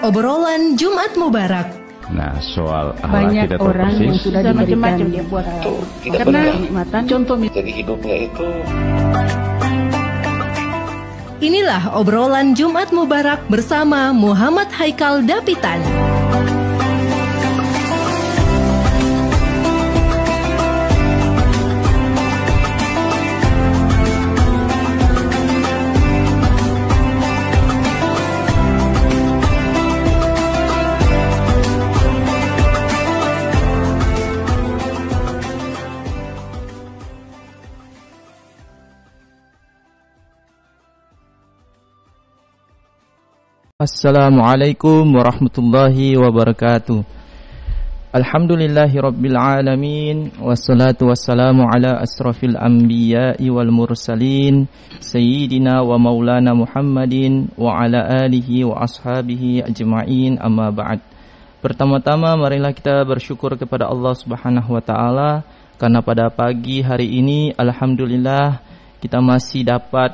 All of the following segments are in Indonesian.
obrolan Jumat Mubarak. Nah, soal banyak orang yang sudah macam-macam dia buat karena kenikmatan contoh jadi hidupnya itu. Inilah obrolan Jumat Mubarak bersama Muhammad Haikal Dapitan. Assalamualaikum warahmatullahi wabarakatuh. Alhamdulillahi rabbil alamin. Wassalatu wassalamu ala asrafil anbiya'i wal mursalin Sayyidina wa maulana Muhammadin wa ala alihi wa ashabihi ajma'in, amma ba'd. Pertama-tama marilah kita bersyukur kepada Allah subhanahu wa ta'ala, karena pada pagi hari ini alhamdulillah kita masih dapat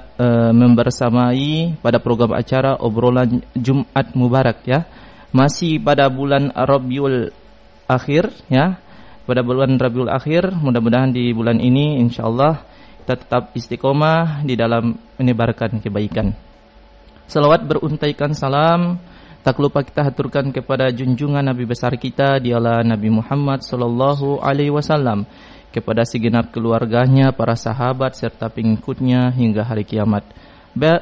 membersamai pada program acara obrolan Jumat Mubarak ya. Masih pada bulan Rabiul Akhir ya. Pada bulan Rabiul Akhir, mudah-mudahan di bulan ini insyaallah kita tetap istiqomah di dalam menyebarkan kebaikan. Selawat beruntaikan salam tak lupa kita haturkan kepada junjungan Nabi besar kita, dialah Nabi Muhammad sallallahu alaihi wasallam, kepada segenap keluarganya, para sahabat serta pengikutnya hingga hari kiamat.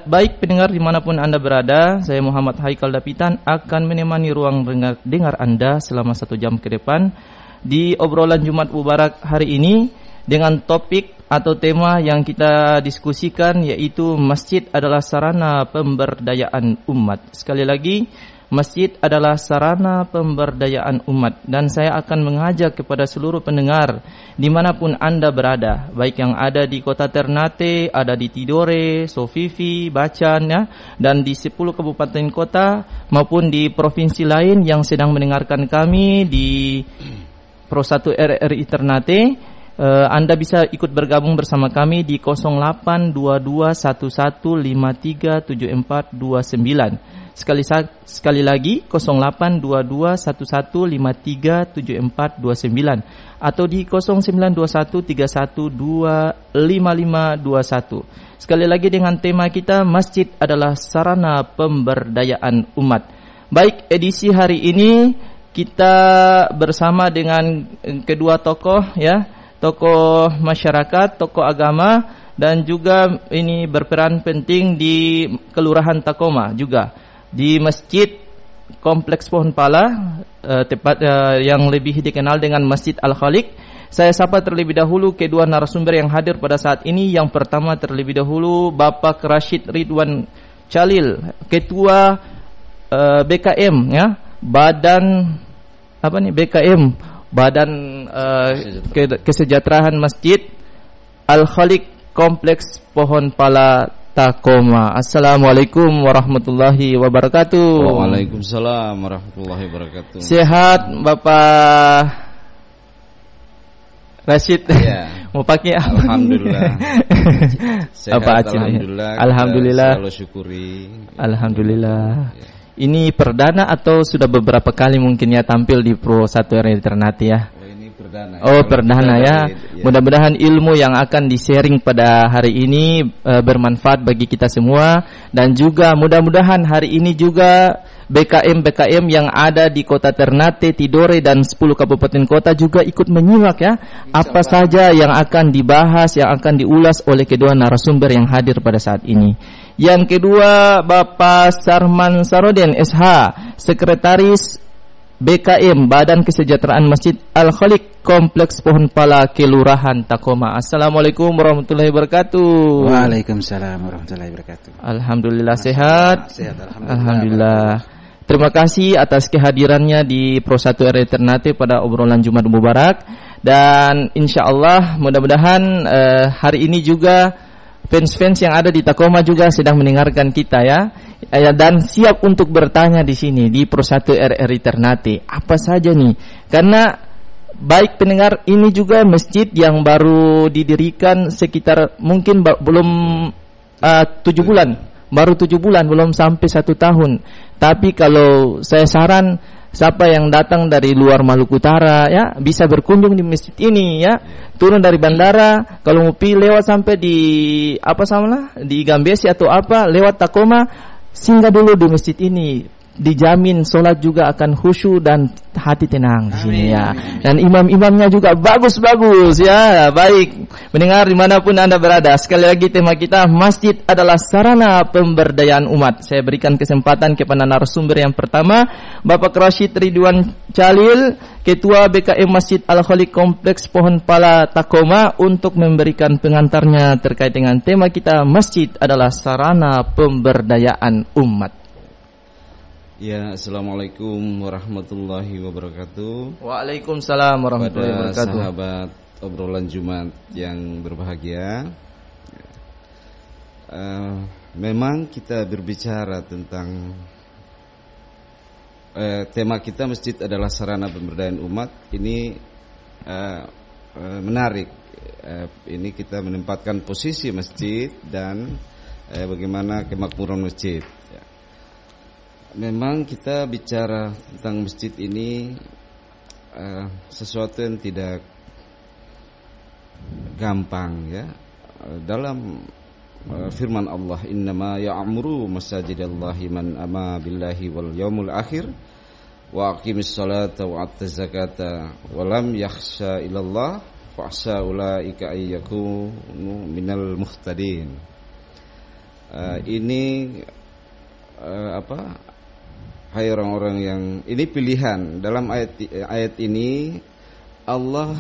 Baik pendengar dimanapun Anda berada, saya Muhammad Haikal Dapitan akan menemani ruang dengar Anda selama 1 jam ke depan di obrolan Jumat Mubarak hari ini dengan topik atau tema yang kita diskusikan, yaitu masjid adalah sarana pemberdayaan umat. Sekali lagi, masjid adalah sarana pemberdayaan umat, dan saya akan mengajak kepada seluruh pendengar dimanapun Anda berada, baik yang ada di kota Ternate, ada di Tidore, Sofifi, Bacan ya, dan di 10 kabupaten kota maupun di provinsi lain yang sedang mendengarkan kami di Pro 1 RRI Ternate. Anda bisa ikut bergabung bersama kami di 082211537429. Sekali lagi 082211537429 atau di 0921312551. Sekali lagi dengan tema kita, masjid adalah sarana pemberdayaan umat. Baik, edisi hari ini kita bersama dengan kedua tokoh ya, tokoh masyarakat, tokoh agama, dan juga ini berperan penting di Kelurahan Takoma juga di Masjid Kompleks Pohon Pala, tepat yang lebih dikenal dengan Masjid Al-Khaliq. Saya sapa terlebih dahulu kedua narasumber yang hadir pada saat ini. Yang pertama terlebih dahulu Bapak Rashid Ridwan Chalil, Ketua BKM ya, Badan apa nih BKM, Badan Kesejahteraan Masjid Al-Khaliq Kompleks Pohon Pala Takoma. Assalamualaikum warahmatullahi wabarakatuh. Waalaikumsalam warahmatullahi wabarakatuh. Sehat Bapak Rashid? Ya. Mau pakai apa? Alhamdulillah. Sehat, Alhamdulillah. Selalu syukuri. Alhamdulillah. Ya. Ini perdana atau sudah beberapa kali mungkin ya tampil di Pro 1 RRI Ternate ya? Perdana ya. Mudah-mudahan ilmu yang akan di-sharing pada hari ini bermanfaat bagi kita semua, dan juga mudah-mudahan hari ini juga BKM yang ada di kota Ternate, Tidore, dan 10 kabupaten kota juga ikut menyimak ya, apa saja yang akan dibahas, yang akan diulas oleh kedua narasumber yang hadir pada saat ini. Yang kedua, Bapak Sarman Saroden SH, Sekretaris BKM Badan Kesejahteraan Masjid Al-Khaliq Kompleks Pohon Pala Kelurahan Takoma. Assalamualaikum warahmatullahi wabarakatuh. Waalaikumsalam warahmatullahi wabarakatuh. Alhamdulillah sehat. Sehat Alhamdulillah. Terima kasih atas kehadirannya di Pro 1 RRI Ternate pada obrolan Jumat Mubarak, dan insyaallah mudah-mudahan hari ini juga fans-fans yang ada di Takoma juga sedang mendengarkan kita ya, dan siap untuk bertanya di sini di Pro 1 RRI Ternate. Apa saja nih? Karena baik pendengar, ini juga masjid yang baru didirikan sekitar mungkin belum 7 bulan. baru 7 bulan, belum sampai 1 tahun. Tapi kalau saya saran, siapa yang datang dari luar Maluku Utara ya bisa berkunjung di masjid ini ya. Turun dari bandara, kalau mau pilih lewat sampai di di Gambesi atau lewat Takoma, singgah dulu di masjid ini. Dijamin sholat juga akan khusyuk dan hati tenang di sini ya. Dan imam-imamnya juga bagus-bagus ya. Baik, mendengar dimanapun Anda berada. Sekali lagi tema kita, masjid adalah sarana pemberdayaan umat. Saya berikan kesempatan kepada narasumber yang pertama, Bapak Rashid Ridwan Chalil, Ketua BKM Masjid Al-Khaliq Kompleks Pohon Pala Takoma, untuk memberikan pengantarnya terkait dengan tema kita, masjid adalah sarana pemberdayaan umat. Ya, Assalamualaikum warahmatullahi wabarakatuh. Waalaikumsalam warahmatullahi wabarakatuh. Pada sahabat obrolan Jumat yang berbahagia, memang kita berbicara tentang tema kita, masjid adalah sarana pemberdayaan umat. Ini menarik. Ini kita menempatkan posisi masjid dan bagaimana kemakmuran masjid. Memang kita bicara tentang masjid ini sesuatu yang tidak gampang ya. Dalam firman Allah, innama ya'muru masajidallahi man amana billahi wal yaumil akhir wa aqimis salata wa ataz zakata wa lam yakhsha illallah fa asa ulaika ayyakunu minal muhtadin. Ini hai orang-orang yang, ini pilihan. Dalam ayat ini Allah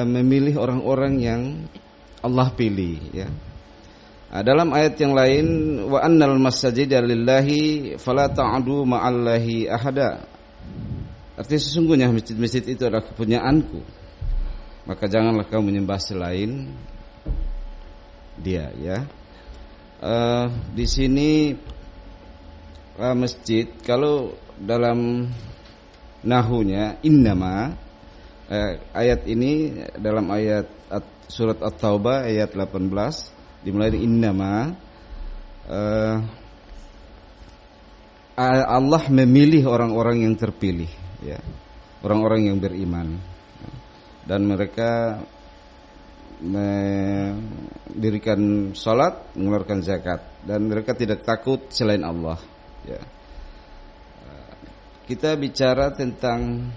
memilih orang-orang yang Allah pilih ya. Dalam ayat yang lain, wa annal masajida lillahi fala ta'du ma'allahi ahada. Artinya sesungguhnya masjid-masjid itu adalah kepunyaanku, maka janganlah kamu menyembah selain Dia ya. Di sini masjid, kalau dalam nahunya innama, ayat ini dalam ayat surat At-Taubah ayat 18 dimulai dari innama, Allah memilih orang-orang yang terpilih ya, orang-orang yang beriman, dan mereka mendirikan salat, mengeluarkan zakat, dan mereka tidak takut selain Allah. Ya. Kita bicara tentang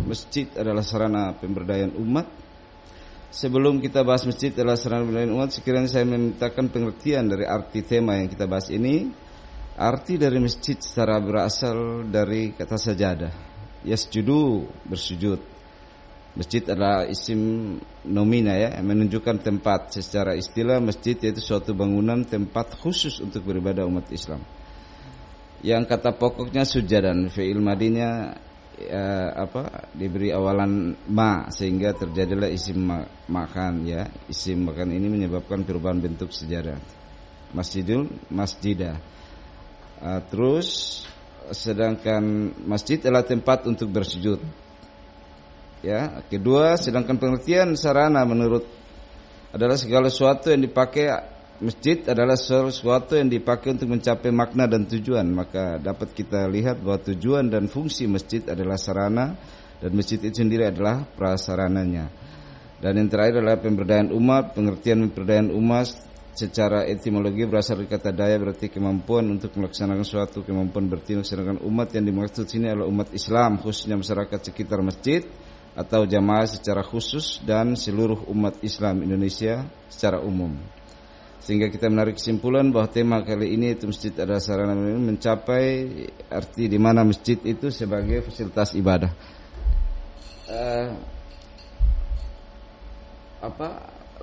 masjid adalah sarana pemberdayaan umat. Sebelum kita bahas masjid adalah sarana pemberdayaan umat, sekiranya saya memintakan pengertian dari arti tema yang kita bahas ini. Arti dari masjid secara berasal dari kata sajadah, yasjudu, bersujud. Masjid adalah isim nomina ya, menunjukkan tempat. Secara istilah, masjid yaitu suatu bangunan tempat khusus untuk beribadah umat Islam. Yang kata pokoknya sujadan, fi'il madinya diberi awalan ma, sehingga terjadilah isim makan ya. Isim makan ini menyebabkan perubahan bentuk sejadah. Masjidul, masjidah. Terus sedangkan masjid adalah tempat untuk bersujud. Ya, kedua, sedangkan pengertian sarana menurut adalah segala sesuatu yang dipakai, masjid adalah sesuatu yang dipakai untuk mencapai makna dan tujuan. Maka dapat kita lihat bahwa tujuan dan fungsi masjid adalah sarana, dan masjid itu sendiri adalah prasarananya. Dan yang terakhir adalah pemberdayaan umat. Pengertian pemberdayaan umat secara etimologi berasal dari kata daya, berarti kemampuan untuk melaksanakan suatu, kemampuan bertindak. Sedangkan umat yang dimaksud sini adalah umat Islam, khususnya masyarakat sekitar masjid atau jamaah secara khusus, dan seluruh umat Islam Indonesia secara umum. Sehingga kita menarik kesimpulan bahwa tema kali ini itu masjid adalah sarana mencapai arti di mana masjid itu sebagai fasilitas ibadah.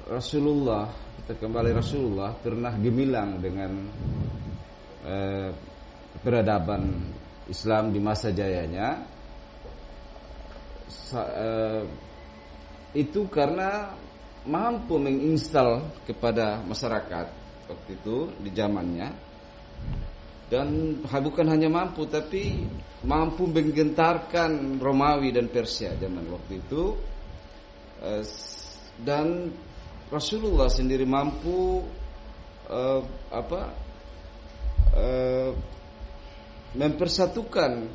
Rasulullah, kita kembali, Rasulullah pernah gemilang dengan peradaban Islam di masa jayanya. Itu karena mampu menginstal kepada masyarakat waktu itu di zamannya, dan bukan hanya mampu, tapi mampu menggentarkan Romawi dan Persia zaman waktu itu. Dan Rasulullah sendiri mampu mempersatukan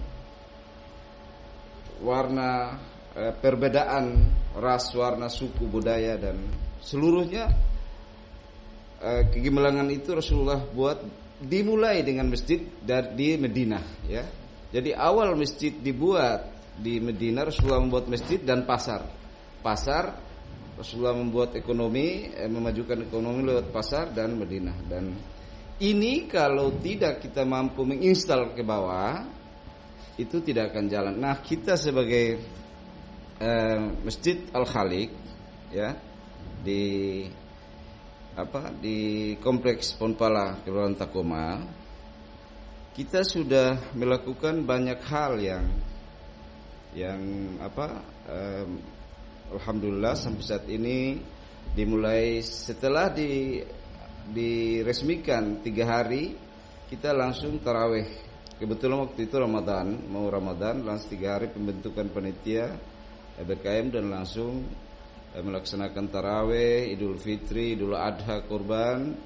warna perbedaan ras, warna, suku, budaya dan seluruhnya. Kegemilangan itu Rasulullah buat dimulai dengan masjid di Madinah, ya. Jadi awal masjid dibuat di Madinah, Rasulullah membuat masjid dan pasar. Rasulullah membuat ekonomi, memajukan ekonomi lewat pasar dan Madinah. Dan ini kalau tidak kita mampu menginstal ke bawah, itu tidak akan jalan. Nah, kita sebagai Masjid Al-Khaliq, ya, di kompleks Ponpala Kelurahan Takoma, kita sudah melakukan banyak hal yang alhamdulillah sampai saat ini dimulai setelah diresmikan 3 hari kita langsung tarawih. Kebetulan waktu itu mau Ramadan langsung 3 hari pembentukan panitia BKM dan langsung melaksanakan tarawih, Idul Fitri, Idul Adha, kurban,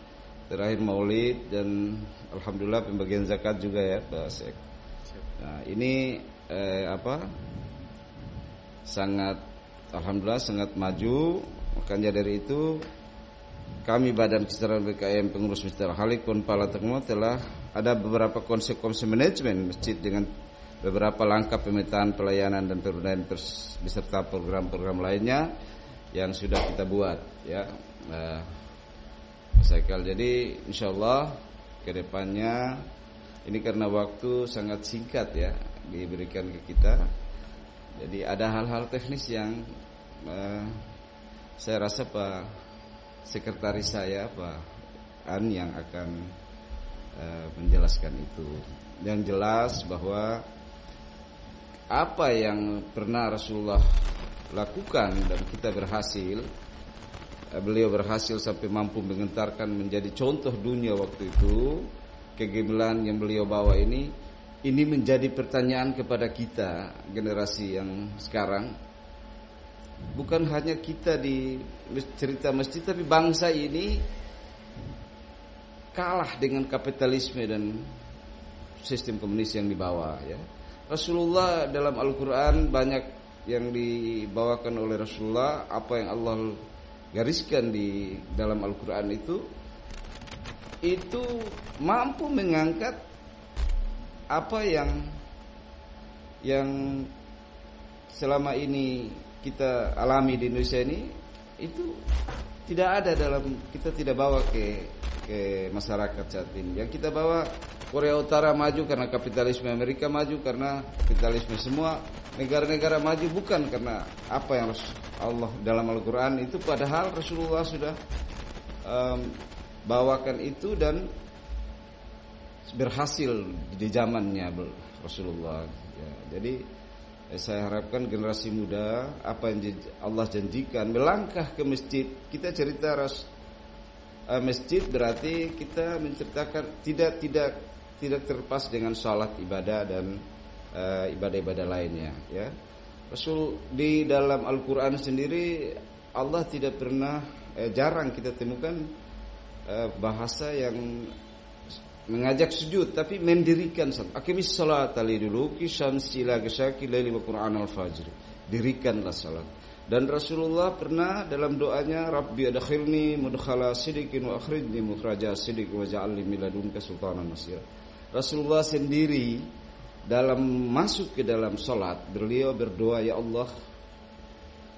terakhir Maulid dan alhamdulillah pembagian zakat juga ya, Pak Sek. Nah, ini alhamdulillah sangat maju. Makanya dari itu kami Badan Kesejahteraan BKM pengurus Masjid Al-Khaliq Ponpala Takoma telah ada beberapa konsep manajemen masjid dengan beberapa langkah pemetaan pelayanan dan pemberdayaan beserta program-program lainnya yang sudah kita buat, ya, Mas Haikal. Jadi insyaallah kedepannya ini karena waktu sangat singkat ya diberikan ke kita. Jadi ada hal-hal teknis yang saya rasa Pak Sekretaris saya Pak An yang akan menjelaskan itu. Yang jelas bahwa apa yang pernah Rasulullah lakukan dan kita berhasil, beliau berhasil sampai mampu menggentarkan menjadi contoh dunia waktu itu. Kegemilangan yang beliau bawa ini menjadi pertanyaan kepada kita generasi yang sekarang. Bukan hanya kita di cerita masjid, tapi bangsa ini kalah dengan kapitalisme dan sistem komunis yang dibawa, ya. Rasulullah dalam Al-Quran banyak yang dibawakan oleh Rasulullah, apa yang Allah gariskan di dalam Al-Quran itu mampu mengangkat apa yang selama ini kita alami di Indonesia ini, itu tidak ada kita tidak bawa ke masyarakat saat ini. Yang kita bawa, Korea Utara maju karena kapitalisme, Amerika maju karena kapitalisme, semua negara-negara maju bukan karena apa yang Allah dalam Al-Quran itu, padahal Rasulullah sudah bawakan itu dan berhasil di zamannya Rasulullah, ya. Jadi saya harapkan generasi muda, apa yang Allah janjikan, melangkah ke masjid. Kita cerita masjid berarti kita menceritakan tidak terlepas dengan salat, ibadah dan ibadah-ibadah lainnya, ya. Rasul di dalam Al-Quran sendiri Allah tidak pernah, jarang kita temukan bahasa yang mengajak sujud, tapi mendirikan salat. Aqimis salata liduluki syamsi ila ghasaqi laili wa qur'an al-fajr. Dirikanlah salat. Dan Rasulullah pernah dalam doanya, Rabbi adkhilni mudkhala sidiqin wa akhrijni mukhraja sidiq wa ja'alni min ladunka sultanan nasira. Rasulullah sendiri dalam masuk ke dalam salat, beliau berdoa, ya Allah,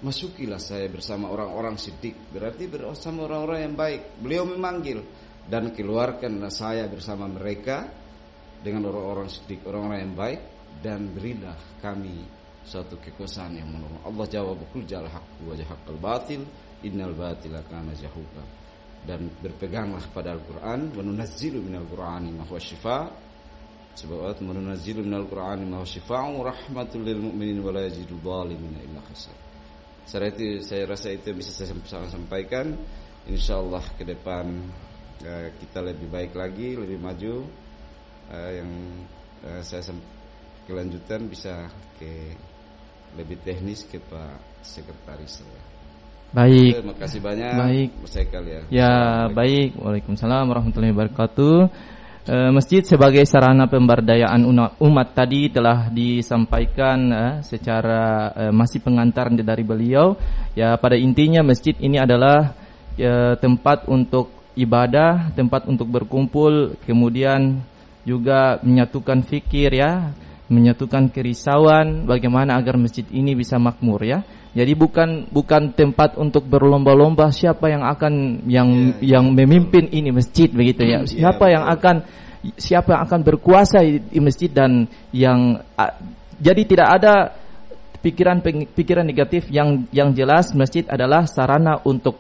masukilah saya bersama orang-orang siddiq, berarti bersama orang-orang yang baik. Beliau memanggil, dan keluarkanlah saya bersama mereka dengan orang-orang siddiq, orang-orang yang baik, dan berilah kami suatu kekuasaan yang menolong. Allah jawab, qul ja'al haqqu wa jahaqal batil innal batila kana zahuqa. Dan berpeganglah pada Al-Quran, wa nunazzilu minal Qur'ani ma huwa shifaa. Sebab wa nunazzilu minal Qur'ani ma huwa shifaa'un wa rahmatul lil mu'minin wa la yazidu dhalimina illa khasar. Saya rasa itu yang bisa saya sampaikan. Insyaallah ke depan kita lebih baik lagi, lebih maju. Yang saya kelanjutan bisa ke lebih teknis ke Pak Sekretaris saya. Baik. Terima kasih banyak. Baik. Mas Haikal ya. Ya, baik. Waalaikumsalam warahmatullahi wabarakatuh. Masjid sebagai sarana pemberdayaan umat tadi telah disampaikan secara masih pengantar dari beliau. Ya, pada intinya masjid ini adalah tempat untuk ibadah, tempat untuk berkumpul, kemudian juga menyatukan fikir ya, menyatukan kerisauan bagaimana agar masjid ini bisa makmur ya. Jadi bukan tempat untuk berlomba-lomba siapa yang akan yang memimpin ini masjid begitu ya. Siapa yang akan berkuasa di masjid dan yang jadi tidak ada pikiran negatif yang jelas masjid adalah sarana untuk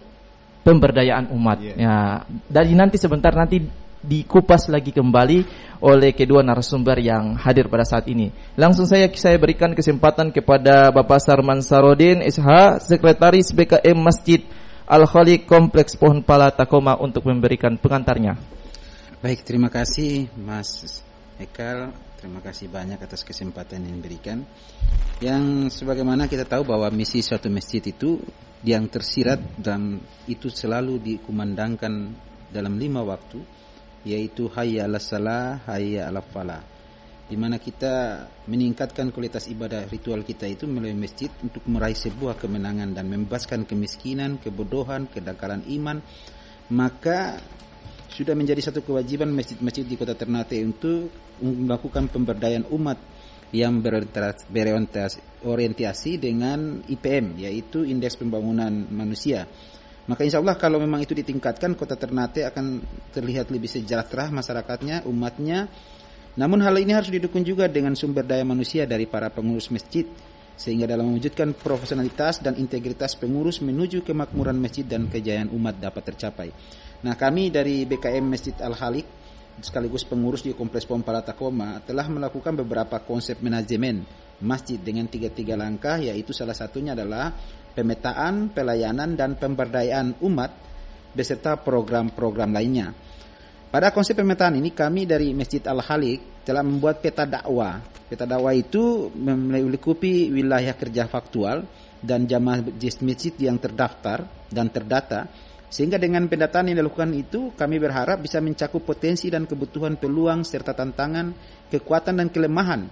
pemberdayaan umat. Ya, dari sebentar nanti dikupas lagi kembali oleh kedua narasumber yang hadir pada saat ini. Langsung saya berikan kesempatan kepada Bapak Sarman Sarodin SH, Sekretaris BKM Masjid Al-Khaliq Kompleks Pohon Pala Takoma untuk memberikan pengantarnya. Baik, terima kasih Mas Haikal. Terima kasih banyak atas kesempatan yang diberikan. Yang sebagaimana kita tahu bahwa misi suatu masjid itu yang tersirat dan itu selalu dikumandangkan dalam 5 waktu, yaitu hayya 'alas shalah, hayya 'alal falah, di mana kita meningkatkan kualitas ibadah ritual kita itu melalui masjid untuk meraih sebuah kemenangan dan membebaskan kemiskinan, kebodohan, kedangkalan iman. Maka sudah menjadi satu kewajiban masjid-masjid di Kota Ternate untuk melakukan pemberdayaan umat yang berorientasi dengan IPM, yaitu Indeks Pembangunan Manusia. Maka insya Allah kalau memang itu ditingkatkan, Kota Ternate akan terlihat lebih sejahtera masyarakatnya, umatnya. Namun hal ini harus didukung juga dengan sumber daya manusia dari para pengurus masjid, sehingga dalam mewujudkan profesionalitas dan integritas pengurus menuju kemakmuran masjid dan kejayaan umat dapat tercapai. Nah, kami dari BKM Masjid Al-Khaliq sekaligus pengurus di Kompleks Pohon Pala Takoma telah melakukan beberapa konsep manajemen masjid dengan 3 langkah, yaitu salah satunya adalah pemetaan, pelayanan, dan pemberdayaan umat beserta program-program lainnya. Pada konsep pemetaan ini kami dari Masjid Al-Khaliq telah membuat peta dakwah. Peta dakwah itu melingkupi wilayah kerja faktual dan jamaah masjid yang terdaftar dan terdata, sehingga dengan pendataan yang dilakukan itu kami berharap bisa mencakup potensi dan kebutuhan, peluang serta tantangan, kekuatan dan kelemahan,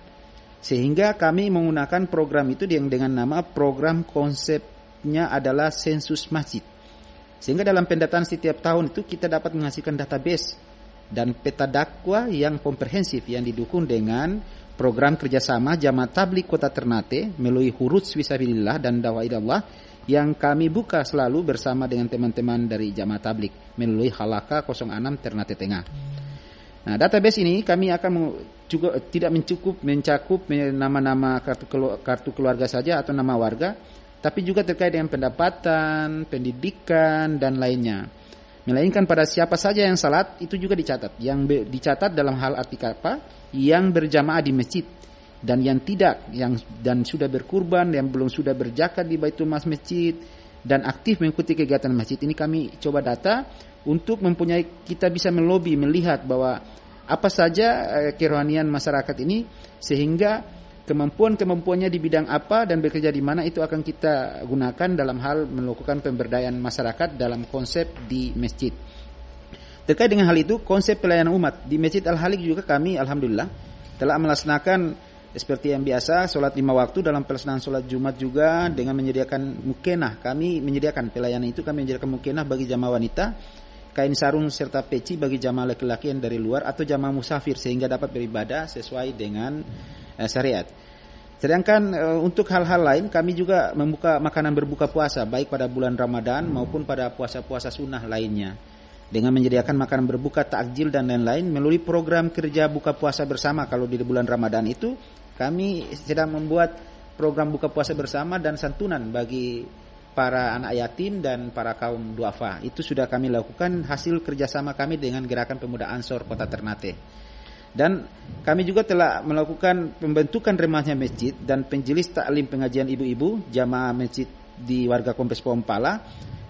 sehingga kami menggunakan program itu yang dengan nama program konsepnya adalah sensus masjid. Sehingga dalam pendataan setiap tahun itu kita dapat menghasilkan database dan peta dakwah yang komprehensif yang didukung dengan program kerjasama Jamaah Tabligh Kota Ternate melalui Huruts Fisabilillah dan Dakwah Ilallah yang kami buka selalu bersama dengan teman-teman dari Jamaah Tabligh melalui Halaka 06 Ternate Tengah. Nah, database ini kami akan juga tidak mencakup nama-nama kartu keluarga saja atau nama warga, tapi juga terkait dengan pendapatan, pendidikan dan lainnya. Melainkan pada siapa saja yang salat itu juga dicatat. Yang dicatat dalam hal arti apa? Yang berjamaah di masjid dan yang tidak, dan sudah berkurban, yang belum sudah berzakat di Baitul Mas masjid dan aktif mengikuti kegiatan masjid. Ini kami coba data untuk kita bisa melobi, melihat bahwa apa saja kerohanian masyarakat ini, sehingga kemampuannya di bidang apa dan bekerja di mana itu akan kita gunakan dalam hal melakukan pemberdayaan masyarakat dalam konsep di masjid. Terkait dengan hal itu, konsep pelayanan umat di Masjid Al-Khaliq juga kami alhamdulillah telah melaksanakan seperti yang biasa, sholat 5 waktu dalam pelaksanaan sholat Jumat juga dengan menyediakan mukenah. Kami menyediakan pelayanan itu, kami menyediakan mukenah bagi jamaah wanita, kain sarung serta peci bagi jamaah laki-laki yang dari luar atau jamaah musafir sehingga dapat beribadah sesuai dengan syariat. Sedangkan untuk hal-hal lain kami juga membuka makanan berbuka puasa baik pada bulan Ramadan maupun pada puasa-puasa sunnah lainnya dengan menyediakan makanan berbuka, takjil dan lain-lain melalui program kerja buka puasa bersama. Kalau di bulan Ramadan itu kami sedang membuat program buka puasa bersama dan santunan bagi para anak yatim dan para kaum duafa. Itu sudah kami lakukan hasil kerjasama kami dengan Gerakan Pemuda Ansor Kota Ternate. Dan kami juga telah melakukan pembentukan remahnya masjid dan penjelis taklim pengajian ibu-ibu jamaah masjid di warga Kompleks Pohon Pala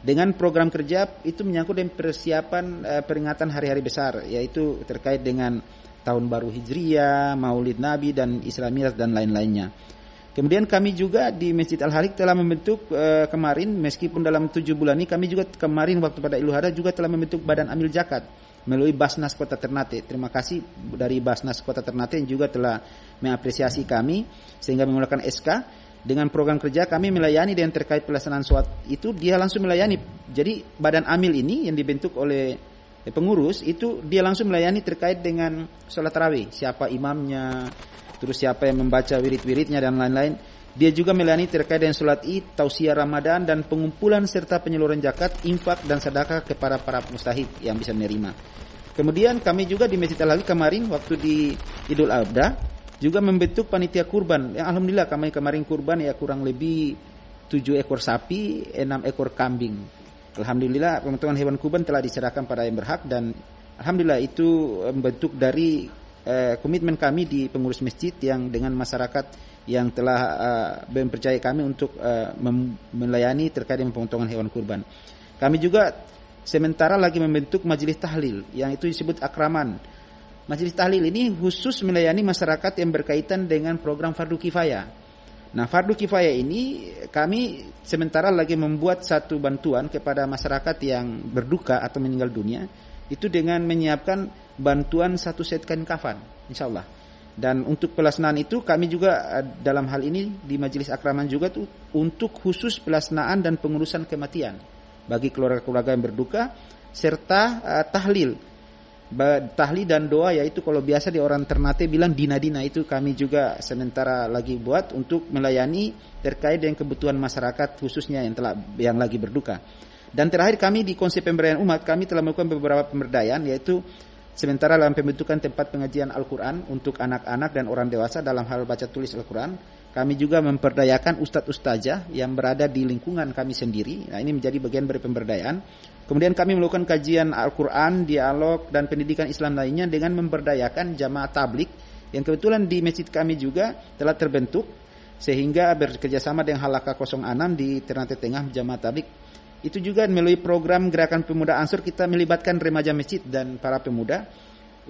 dengan program kerja itu menyangkut dengan persiapan peringatan hari-hari besar, yaitu terkait dengan Tahun Baru Hijriah, Maulid Nabi dan Isra Miraj dan lain-lainnya. Kemudian kami juga di Masjid Al-Khaliq telah membentuk kemarin, meskipun dalam 7 bulan ini, kami juga kemarin waktu pada Idul Adha juga telah membentuk Badan Amil Zakat melalui Basnas Kota Ternate. Terima kasih dari Basnas Kota Ternate yang juga telah mengapresiasi kami sehingga mengeluarkan SK. Dengan program kerja kami melayani dengan terkait pelaksanaan sholat itu, dia langsung melayani. Jadi Badan Amil ini yang dibentuk oleh pengurus itu, dia langsung melayani terkait dengan sholat tarawih, siapa imamnya, terus siapa yang membaca wirid-wiridnya dan lain-lain. Dia juga melayani terkait dengan sholat Id, tausiah Ramadan, dan pengumpulan serta penyaluran zakat, infak dan sedekah kepada para mustahik yang bisa menerima. Kemudian kami juga di Masjid Al-Khaliq kemarin waktu di Idul Adha juga membentuk panitia kurban. Yang alhamdulillah kami kemarin kurban ya kurang lebih 7 ekor sapi, 6 ekor kambing. Alhamdulillah pemotongan hewan kurban telah diserahkan pada yang berhak, dan alhamdulillah itu bentuk dari komitmen kami di pengurus masjid yang dengan masyarakat yang telah mempercayai kami untuk melayani terkait dengan pemotongan hewan kurban. Kami juga sementara lagi membentuk majelis tahlil yang itu disebut akraman. Majelis tahlil ini khusus melayani masyarakat yang berkaitan dengan program fardu kifayah. Nah, fardu kifayah ini kami sementara lagi membuat satu bantuan kepada masyarakat yang berduka atau meninggal dunia, itu dengan menyiapkan bantuan 1 set kain kafan, insyaallah. Dan untuk pelaksanaan itu kami juga dalam hal ini di Majelis Akraman juga tuh untuk khusus pelaksanaan dan pengurusan kematian bagi keluarga-keluarga yang berduka, serta tahlil dan doa, yaitu kalau biasa di orang Ternate bilang dina-dina, itu kami juga sementara lagi buat untuk melayani terkait dengan kebutuhan masyarakat khususnya yang lagi berduka. Dan terakhir kami di konsep pemberdayaan umat, kami telah melakukan beberapa pemberdayaan, yaitu sementara dalam pembentukan tempat pengajian Al-Quran untuk anak-anak dan orang dewasa dalam hal baca tulis Al-Quran. Kami juga memperdayakan ustadz-ustazah yang berada di lingkungan kami sendiri. Nah, ini menjadi bagian dari pemberdayaan. Kemudian kami melakukan kajian Al-Quran, dialog, dan pendidikan Islam lainnya dengan memberdayakan jamaah tablik yang kebetulan di masjid kami juga telah terbentuk, sehingga bekerjasama dengan Halaka 06 di Ternate Tengah jamaah tablik. Itu juga melalui program Gerakan Pemuda Ansor kita melibatkan remaja masjid dan para pemuda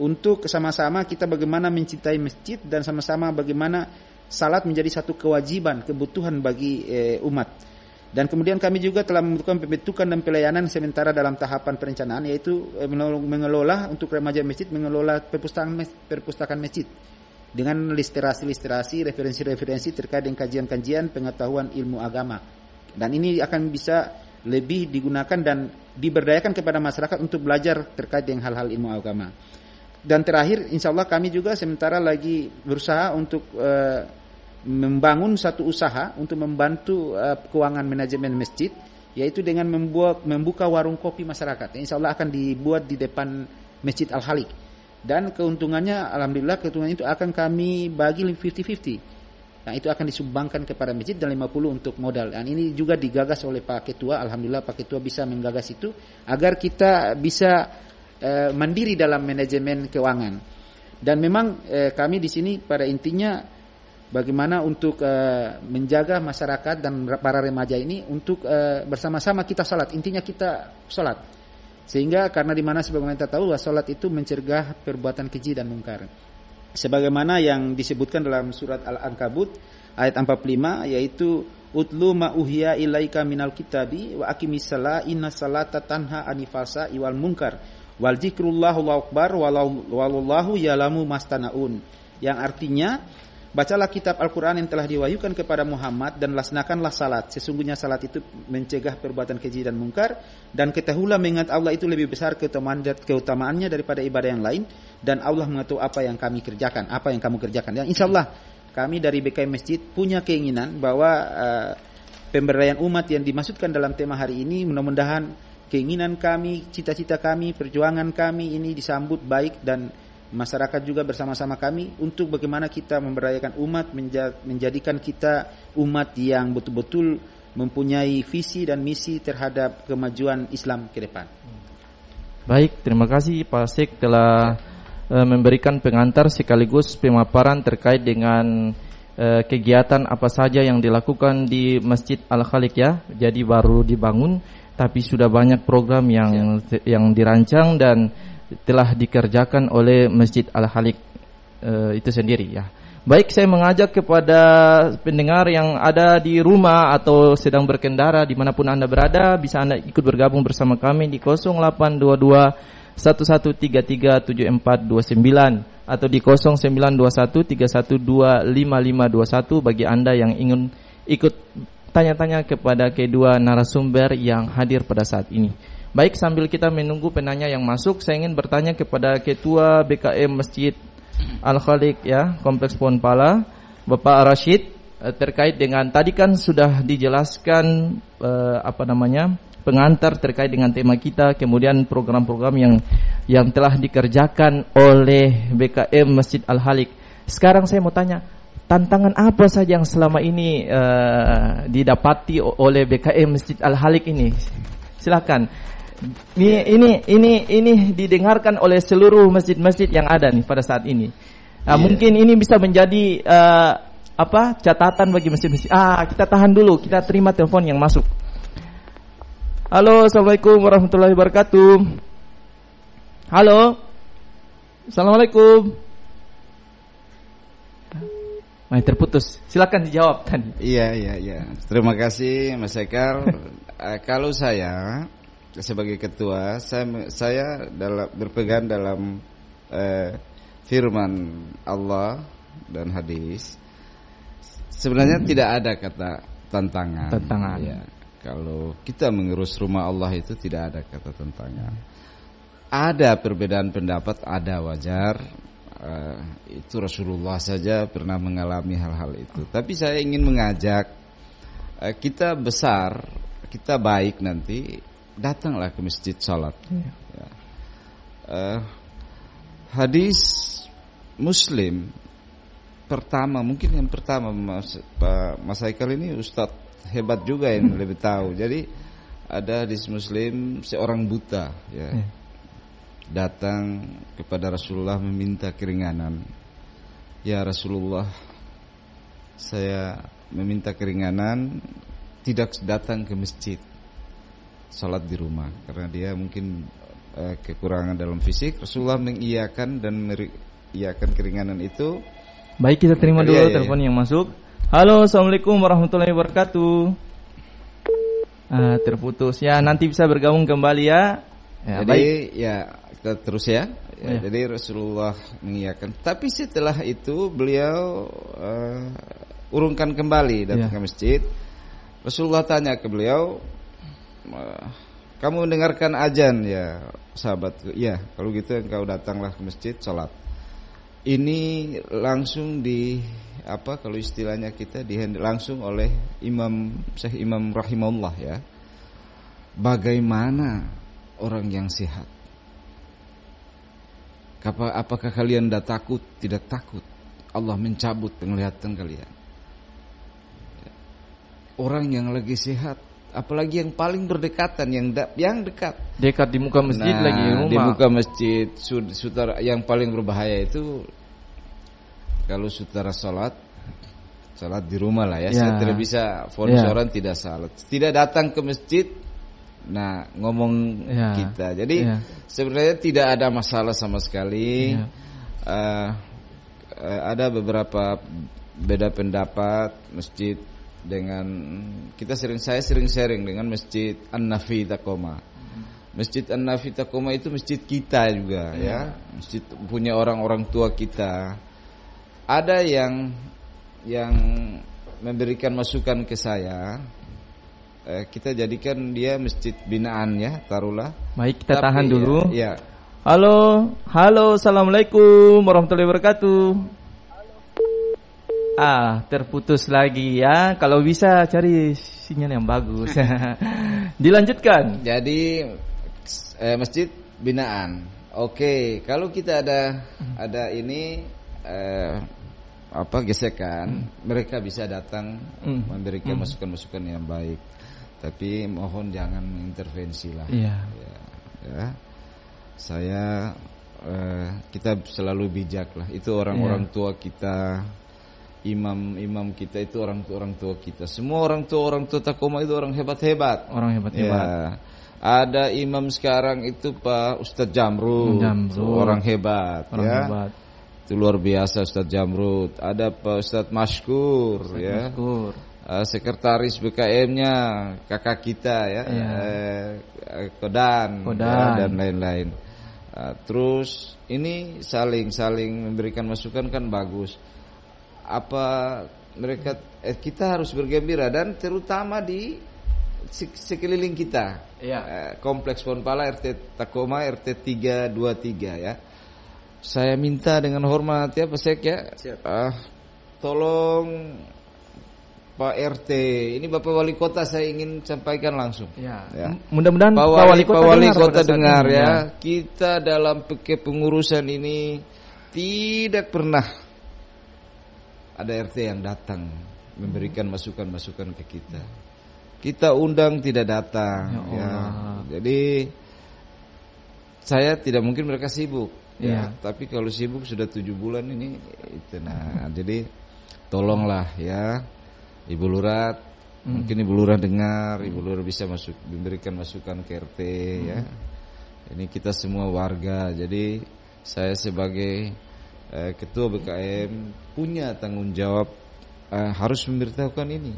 untuk sama-sama kita bagaimana mencintai masjid dan sama-sama bagaimana salat menjadi satu kewajiban, kebutuhan bagi umat. Dan kemudian kami juga telah membentukkan pembentukan dan pelayanan sementara dalam tahapan perencanaan, yaitu mengelola untuk remaja masjid, mengelola perpustakaan masjid dengan literasi, referensi-referensi terkait dengan kajian-kajian pengetahuan ilmu agama. Dan ini akan bisa lebih digunakan dan diberdayakan kepada masyarakat untuk belajar terkait dengan hal-hal ilmu agama. Dan terakhir, insya Allah kami juga sementara lagi berusaha untuk membangun satu usaha untuk membantu keuangan manajemen masjid, yaitu dengan membuka warung kopi masyarakat. Insya Allah akan dibuat di depan Masjid Al-Khaliq. Dan keuntungannya, alhamdulillah keuntungannya itu akan kami bagi 50-50. Nah, itu akan disumbangkan kepada masjid dan 50 untuk modal. Dan ini juga digagas oleh Pak Ketua. Alhamdulillah Pak Ketua bisa menggagas itu agar kita bisa mandiri dalam manajemen keuangan. Dan memang kami di sini pada intinya bagaimana untuk menjaga masyarakat dan para remaja ini untuk bersama-sama kita salat. Intinya kita salat. Sehingga karena di mana sebagaimana kita tahu salat itu mencegah perbuatan keji dan mungkar. Sebagaimana yang disebutkan dalam surat Al-Ankabut ayat 45, yaitu utlu ma uhiya ilaika minal kitabi wa aqimis shalah inna salata tanha anil fahsya'i wal munkar wal dzikrullahu akbar wallahu ya'lamu mastanaun, yang artinya bacalah kitab Al-Quran yang telah diwahyukan kepada Muhammad dan laksanakanlah salat. Sesungguhnya salat itu mencegah perbuatan keji dan mungkar, dan ketahuilah mengingat Allah itu lebih besar keutamaannya daripada ibadah yang lain, dan Allah mengetahui apa yang kami kerjakan, apa yang kamu kerjakan. Dan insya Allah kami dari BKM Masjid punya keinginan bahwa pemberdayaan umat yang dimaksudkan dalam tema hari ini, mudah-mudahan keinginan kami, cita-cita kami, perjuangan kami ini disambut baik, dan masyarakat juga bersama-sama kami untuk bagaimana kita memberdayakan umat, menjadikan kita umat yang betul-betul mempunyai visi dan misi terhadap kemajuan Islam ke depan. Baik, terima kasih Pak Syekh telah memberikan pengantar sekaligus pemaparan terkait dengan kegiatan apa saja yang dilakukan di Masjid Al-Khaliq ya. Jadi baru dibangun tapi sudah banyak program yang dirancang dan telah dikerjakan oleh Masjid Al-Khaliq itu sendiri ya. Baik, saya mengajak kepada pendengar yang ada di rumah atau sedang berkendara dimanapun Anda berada, bisa Anda ikut bergabung bersama kami di 0822 11337429 atau di 092131255521 bagi Anda yang ingin ikut tanya-tanya kepada kedua narasumber yang hadir pada saat ini. Baik, sambil kita menunggu penanya yang masuk, saya ingin bertanya kepada Ketua BKM Masjid Al-Khaliq ya, Kompleks Pohon Pala, Bapak Rashid, terkait dengan tadi kan sudah dijelaskan pengantar terkait dengan tema kita, kemudian program-program yang telah dikerjakan oleh BKM Masjid Al-Khaliq. Sekarang saya mau tanya, tantangan apa saja yang selama ini didapati oleh BKM Masjid Al-Khaliq ini? Silakan. Ini didengarkan oleh seluruh masjid-masjid yang ada nih pada saat ini. Mungkin ini bisa menjadi catatan bagi masjid-masjid. Kita tahan dulu, kita terima telepon yang masuk. Halo, assalamualaikum warahmatullahi wabarakatuh. Halo, assalamualaikum. Terputus. Silakan dijawab tadi. Iya. Terima kasih Mas Haikal. Kalau saya sebagai ketua, saya berpegang dalam firman Allah dan hadis. Sebenarnya tidak ada kata tantangan. Ya, kalau kita mengurus rumah Allah itu tidak ada kata tantangan. Ada perbedaan pendapat, ada, wajar. Itu Rasulullah saja pernah mengalami hal-hal itu. Tapi saya ingin mengajak kita besar, kita baik nanti, datanglah ke masjid salat. Hadis Muslim pertama, mungkin yang pertama Mas Haikal ini Ustadz hebat juga yang lebih tahu. Jadi ada hadis Muslim, seorang buta datang kepada Rasulullah meminta keringanan. Ya Rasulullah, saya meminta keringanan, tidak datang ke masjid, salat di rumah karena dia mungkin kekurangan dalam fisik. Rasulullah mengiyakan dan mengiyakan keringanan itu. Baik, kita terima dulu telepon yang masuk. Halo, assalamualaikum warahmatullahi wabarakatuh. Terputus ya, nanti bisa bergabung kembali ya. Jadi kita terus ya. Jadi Rasulullah mengiyakan, tapi setelah itu beliau urungkan kembali datang ke masjid. Rasulullah tanya ke beliau, kamu mendengarkan azan ya sahabatku? Ya, kalau gitu engkau datanglah ke masjid salat. Ini langsung kalau istilahnya kita langsung oleh Syekh Imam rahimahullah ya. Bagaimana orang yang sehat? Apakah kalian tidak takut? Tidak takut Allah mencabut penglihatan kalian. Orang yang lagi sehat, apalagi yang paling berdekatan, yang dekat di muka masjid, lagi rumah. Di muka masjid, saudara yang paling berbahaya itu kalau saudara salat di rumah lah ya. Saya tidak bisa vonis orang tidak salat, tidak datang ke masjid. Nah, ngomong kita. Jadi sebenarnya tidak ada masalah sama sekali. Ada beberapa beda pendapat masjid dengan saya sering sharing dengan Masjid An-Nafi Taqoma. Masjid An-Nafi Taqoma itu masjid kita juga ya. Masjid punya orang-orang tua kita. Ada yang memberikan masukan ke saya. Kita jadikan dia masjid binaan ya, taruhlah. Baik, kita tahan dulu. Ya. Halo, assalamualaikum warahmatullahi wabarakatuh. Terputus lagi ya. Kalau bisa cari sinyal yang bagus. Dilanjutkan. Jadi masjid binaan. Oke, kalau kita ada ini gesekan, mereka bisa datang memberikan masukan-masukan yang baik. Tapi mohon jangan mengintervensi lah. Ya. Kita selalu bijak lah. Itu orang-orang tua kita. Imam kita itu orang tua kita. Semua orang tua Taqoma itu orang hebat-hebat. Ada imam sekarang itu Pak Ustadz Jamru. Orang hebat. itu luar biasa, Ustadz Jamrud, ada Pak Ustadz Mashkur, ya, Mashkur. Sekretaris BKM-nya kakak kita ya, Kodan. Ya, dan lain-lain. Terus ini saling memberikan masukan kan bagus. Apa mereka kita harus bergembira, dan terutama di sekeliling kita. Kompleks Pohonpala, RT Takoma, RT 323 ya. Saya minta dengan hormat ya Pak Sek ya. Tolong Pak RT, ini Bapak Wali Kota saya ingin sampaikan langsung. Ya. Mudah-mudahan Pak Wali Kota dengar ya. Kita dalam kepengurusan ini tidak pernah ada RT yang datang memberikan masukan-masukan ke kita. Kita undang tidak datang. Ya. Jadi saya tidak mungkin mereka sibuk. Ya. Tapi kalau sibuk sudah 7 bulan ini, itu nah. Jadi tolonglah ya. Ibu Lurah, mungkin Ibu Lurah dengar, Ibu Lurah bisa memberikan masukan ke RT ya. Ini kita semua warga, jadi saya sebagai ketua BKM punya tanggung jawab harus memberitahukan ini.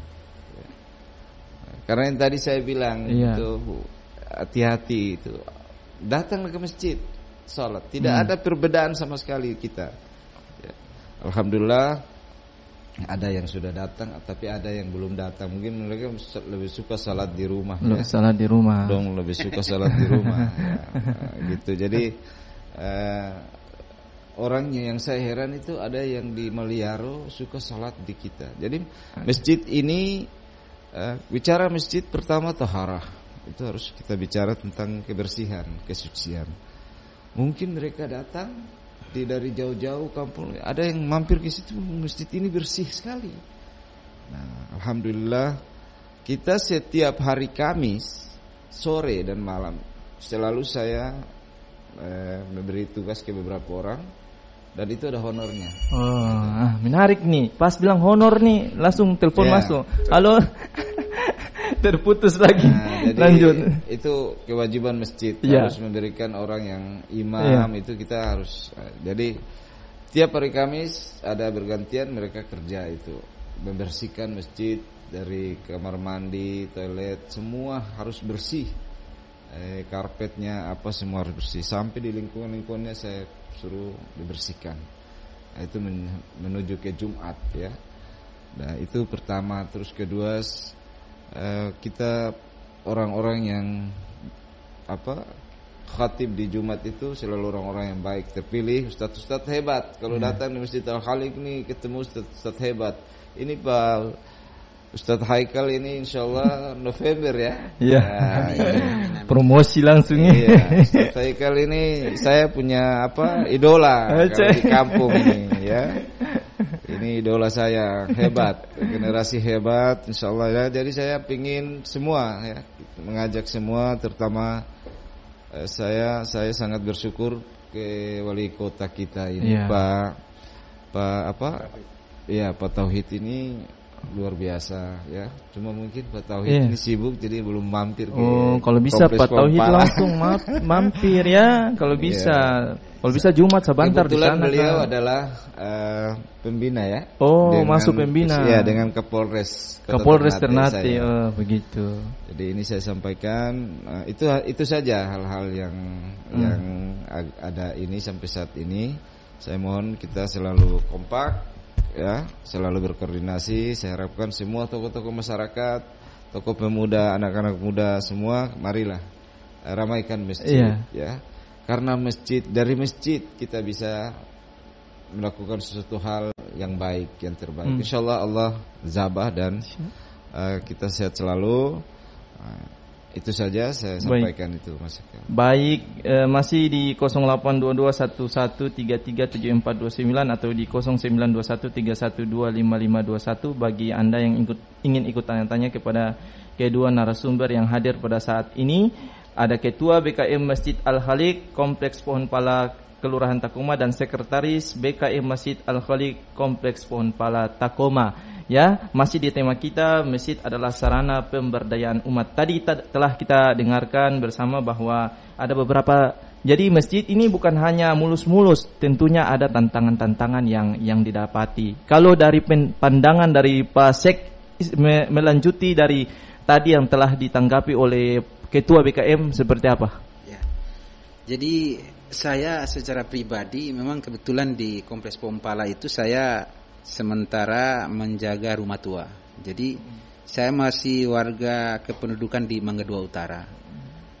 Karena yang tadi saya bilang itu hati-hati itu, datanglah ke masjid, sholat, tidak ada perbedaan sama sekali kita. Ya. Alhamdulillah. Ada yang sudah datang, tapi ada yang belum datang. Mungkin mereka lebih suka salat di rumah. Salat di rumah. Dong lebih suka salat di rumah. Gitu. Jadi orangnya yang saya heran itu ada yang di Maliaro suka salat di kita. Jadi masjid ini bicara masjid pertama taharah. Itu harus kita bicara tentang kebersihan, kesucian. Mungkin mereka datang dari jauh-jauh kampung, ada yang mampir ke situ, masjid ini bersih sekali. Nah, alhamdulillah kita setiap hari Kamis sore dan malam selalu saya memberi tugas ke beberapa orang, dan itu ada honornya. Menarik nih. Pas bilang honor nih, langsung telepon masuk. Halo. Terputus lagi. Jadi lanjut. Itu kewajiban masjid harus memberikan orang yang imam itu kita harus. Jadi tiap hari Kamis ada bergantian mereka kerja itu membersihkan masjid dari kamar mandi, toilet, semua harus bersih. Karpetnya apa semua harus bersih. Sampai di lingkungannya saya suruh dibersihkan. Nah, itu menuju ke Jumat ya. Nah itu pertama. Terus kedua, kita orang-orang yang khatib di Jumat itu selalu orang-orang yang baik, terpilih, ustadz-ustadz hebat. Kalau datang di Masjid Al-Khaliq nih ketemu ustadz-ustadz hebat. Ini Pak Ustadz Haikal ini insyaallah November ya. Promosi langsung ya. Ustadz Haikal ini saya punya idola kalau di kampung ini ya. Ini idola saya, hebat, generasi hebat insyaallah ya. Jadi saya pingin semua ya, mengajak semua, terutama saya sangat bersyukur ke wali kota kita ini Pak Tauhid ini luar biasa ya. Cuma mungkin Pak Tauhid ini sibuk jadi belum mampir ke kalau bisa Pak Tauhid langsung mampir ya kalau bisa. Kalau bisa Jumat sebentar di sana. Kebetulan beliau adalah pembina ya. Masuk pembina. Ya, dengan Kapolres Ternate. Begitu. Jadi ini saya sampaikan itu saja hal-hal yang ada ini sampai saat ini. Saya mohon kita selalu kompak ya, selalu berkoordinasi. Saya harapkan semua tokoh-tokoh masyarakat, tokoh pemuda, anak-anak muda semua marilah ramaikan masjid ya. Karena dari masjid kita bisa melakukan sesuatu hal yang baik, yang terbaik. Insyaallah Allah zabah dan kita sehat selalu. Itu saja saya sampaikan itu Mas. Baik, masih di 082211337429 atau di 092131255521 bagi Anda yang ingin ikut tanya-tanya kepada kedua narasumber yang hadir pada saat ini. Ada Ketua BKM Masjid Al-Khaliq Kompleks Pohonpala Kelurahan Takoma dan Sekretaris BKM Masjid Al-Khaliq Kompleks Pohon Pala Takoma. Ya, masih di tema kita, masjid adalah sarana pemberdayaan umat. Tadi telah kita dengarkan bersama bahwa ada beberapa, jadi masjid ini bukan hanya mulus-mulus, tentunya ada tantangan-tantangan yang didapati. Kalau dari pandangan dari Pak Sek melanjuti dari tadi yang telah ditanggapi oleh Ketua BKM seperti apa? Ya. Jadi saya secara pribadi memang kebetulan di Kompleks Pohon Pala itu saya sementara menjaga rumah tua. Jadi saya masih warga kependudukan di Mangga Dua Utara.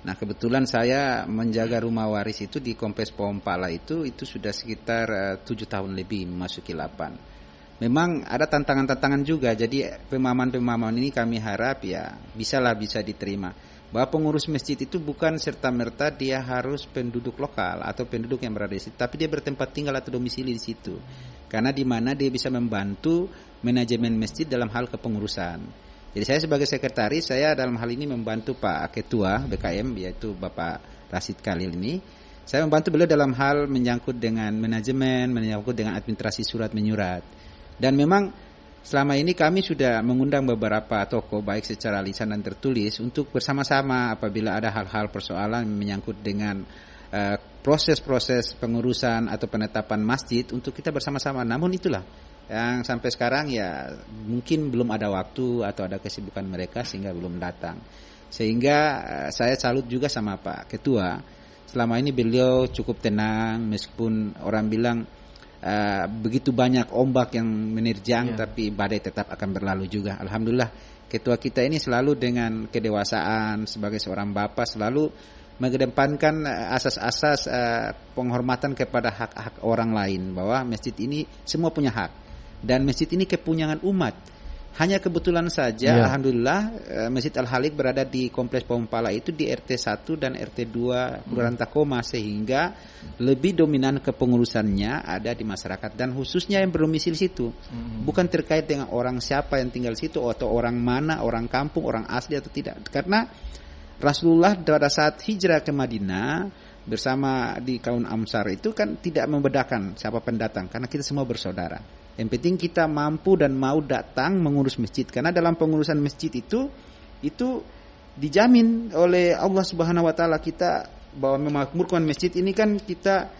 Nah, kebetulan saya menjaga rumah waris itu di Kompleks Pohon Pala itu sudah sekitar 7 tahun lebih, memasuki 8. Memang ada tantangan-tantangan juga. Jadi pemahaman-pemahaman ini kami harap ya bisa diterima. Bahwa pengurus masjid itu bukan serta-merta dia harus penduduk lokal atau penduduk yang berada di situ, tapi dia bertempat tinggal atau domisili di situ. Karena di mana dia bisa membantu manajemen masjid dalam hal kepengurusan. Jadi saya sebagai sekretaris, saya dalam hal ini membantu Pak Ketua BKM, yaitu Bapak Rasid Khalil ini. Saya membantu beliau dalam hal menyangkut dengan manajemen, menyangkut dengan administrasi surat menyurat. Dan memang selama ini kami sudah mengundang beberapa tokoh baik secara lisan dan tertulis untuk bersama-sama apabila ada hal-hal persoalan menyangkut dengan proses-proses pengurusan atau penetapan masjid untuk kita bersama-sama. Namun itulah yang sampai sekarang ya mungkin belum ada waktu atau ada kesibukan mereka sehingga belum datang. Sehingga saya salut juga sama Pak Ketua. Selama ini beliau cukup tenang meskipun orang bilang begitu banyak ombak yang menerjang, tapi badai tetap akan berlalu juga. Alhamdulillah ketua kita ini selalu dengan kedewasaan sebagai seorang bapak selalu mengedepankan asas-asas penghormatan kepada hak-hak orang lain, bahwa masjid ini semua punya hak dan masjid ini kepunyaan umat. Hanya kebetulan saja alhamdulillah Masjid Al-Khaliq berada di Kompleks Pohon Pala itu di RT 1 dan RT 2 Kelurahan Takoma, sehingga lebih dominan kepengurusannya ada di masyarakat dan khususnya yang berdomisili situ. Bukan terkait dengan orang siapa yang tinggal situ atau orang mana, orang kampung, orang asli atau tidak. Karena Rasulullah pada saat hijrah ke Madinah bersama di kaum Ansar itu kan tidak membedakan siapa pendatang, karena kita semua bersaudara. Yang penting kita mampu dan mau datang mengurus masjid, karena dalam pengurusan masjid itu dijamin oleh Allah Subhanahu wa taala kita bahwa memakmurkan masjid ini kan kita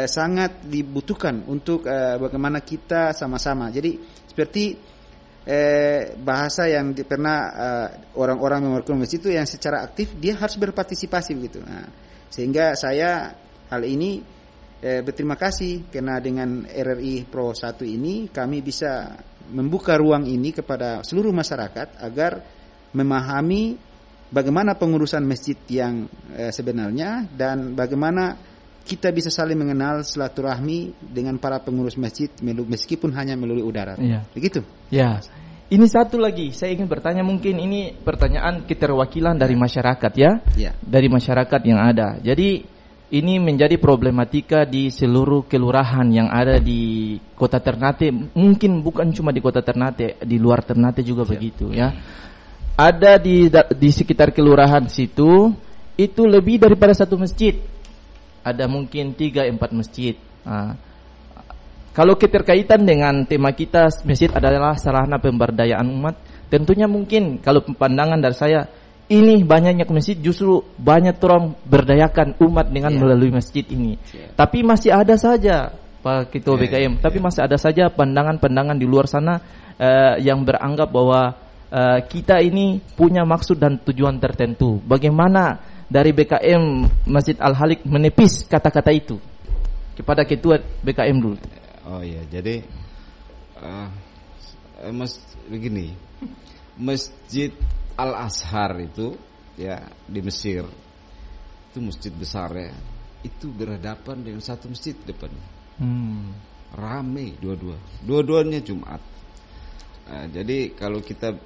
sangat dibutuhkan untuk bagaimana kita sama-sama. Jadi seperti bahasa yang pernah orang-orang memakmurkan masjid itu yang secara aktif dia harus berpartisipasi begitu. Nah, sehingga saya hal ini berterima kasih karena dengan RRI Pro 1 ini kami bisa membuka ruang ini kepada seluruh masyarakat agar memahami bagaimana pengurusan masjid yang sebenarnya dan bagaimana kita bisa saling mengenal silaturahmi dengan para pengurus masjid meskipun hanya melalui udara. Begitu. Ya. Ini satu lagi, saya ingin bertanya, mungkin ini pertanyaan keterwakilan dari masyarakat ya. Dari masyarakat yang ada. Jadi ini menjadi problematika di seluruh kelurahan yang ada di Kota Ternate, mungkin bukan cuma di Kota Ternate, di luar Ternate juga begitu ya. Ada di sekitar kelurahan situ itu lebih daripada satu masjid. Ada mungkin 3-4 masjid. Kalau keterkaitan dengan tema kita, masjid adalah sarana pemberdayaan umat, tentunya mungkin kalau pandangan dari saya, ini banyaknya masjid justru banyak orang berdayakan umat dengan melalui masjid ini. Tapi masih ada saja Pak Ketua BKM, tapi masih ada saja pandangan-pandangan di luar sana yang beranggap bahwa kita ini punya maksud dan tujuan tertentu. Bagaimana dari BKM Masjid Al-Khaliq menepis kata-kata itu? Kepada Ketua BKM dulu. Oh iya, jadi begini, Masjid Al-Azhar itu ya di Mesir itu masjid besar ya, itu berhadapan dengan satu masjid depannya, rame dua-duanya Jumat. Jadi kalau kita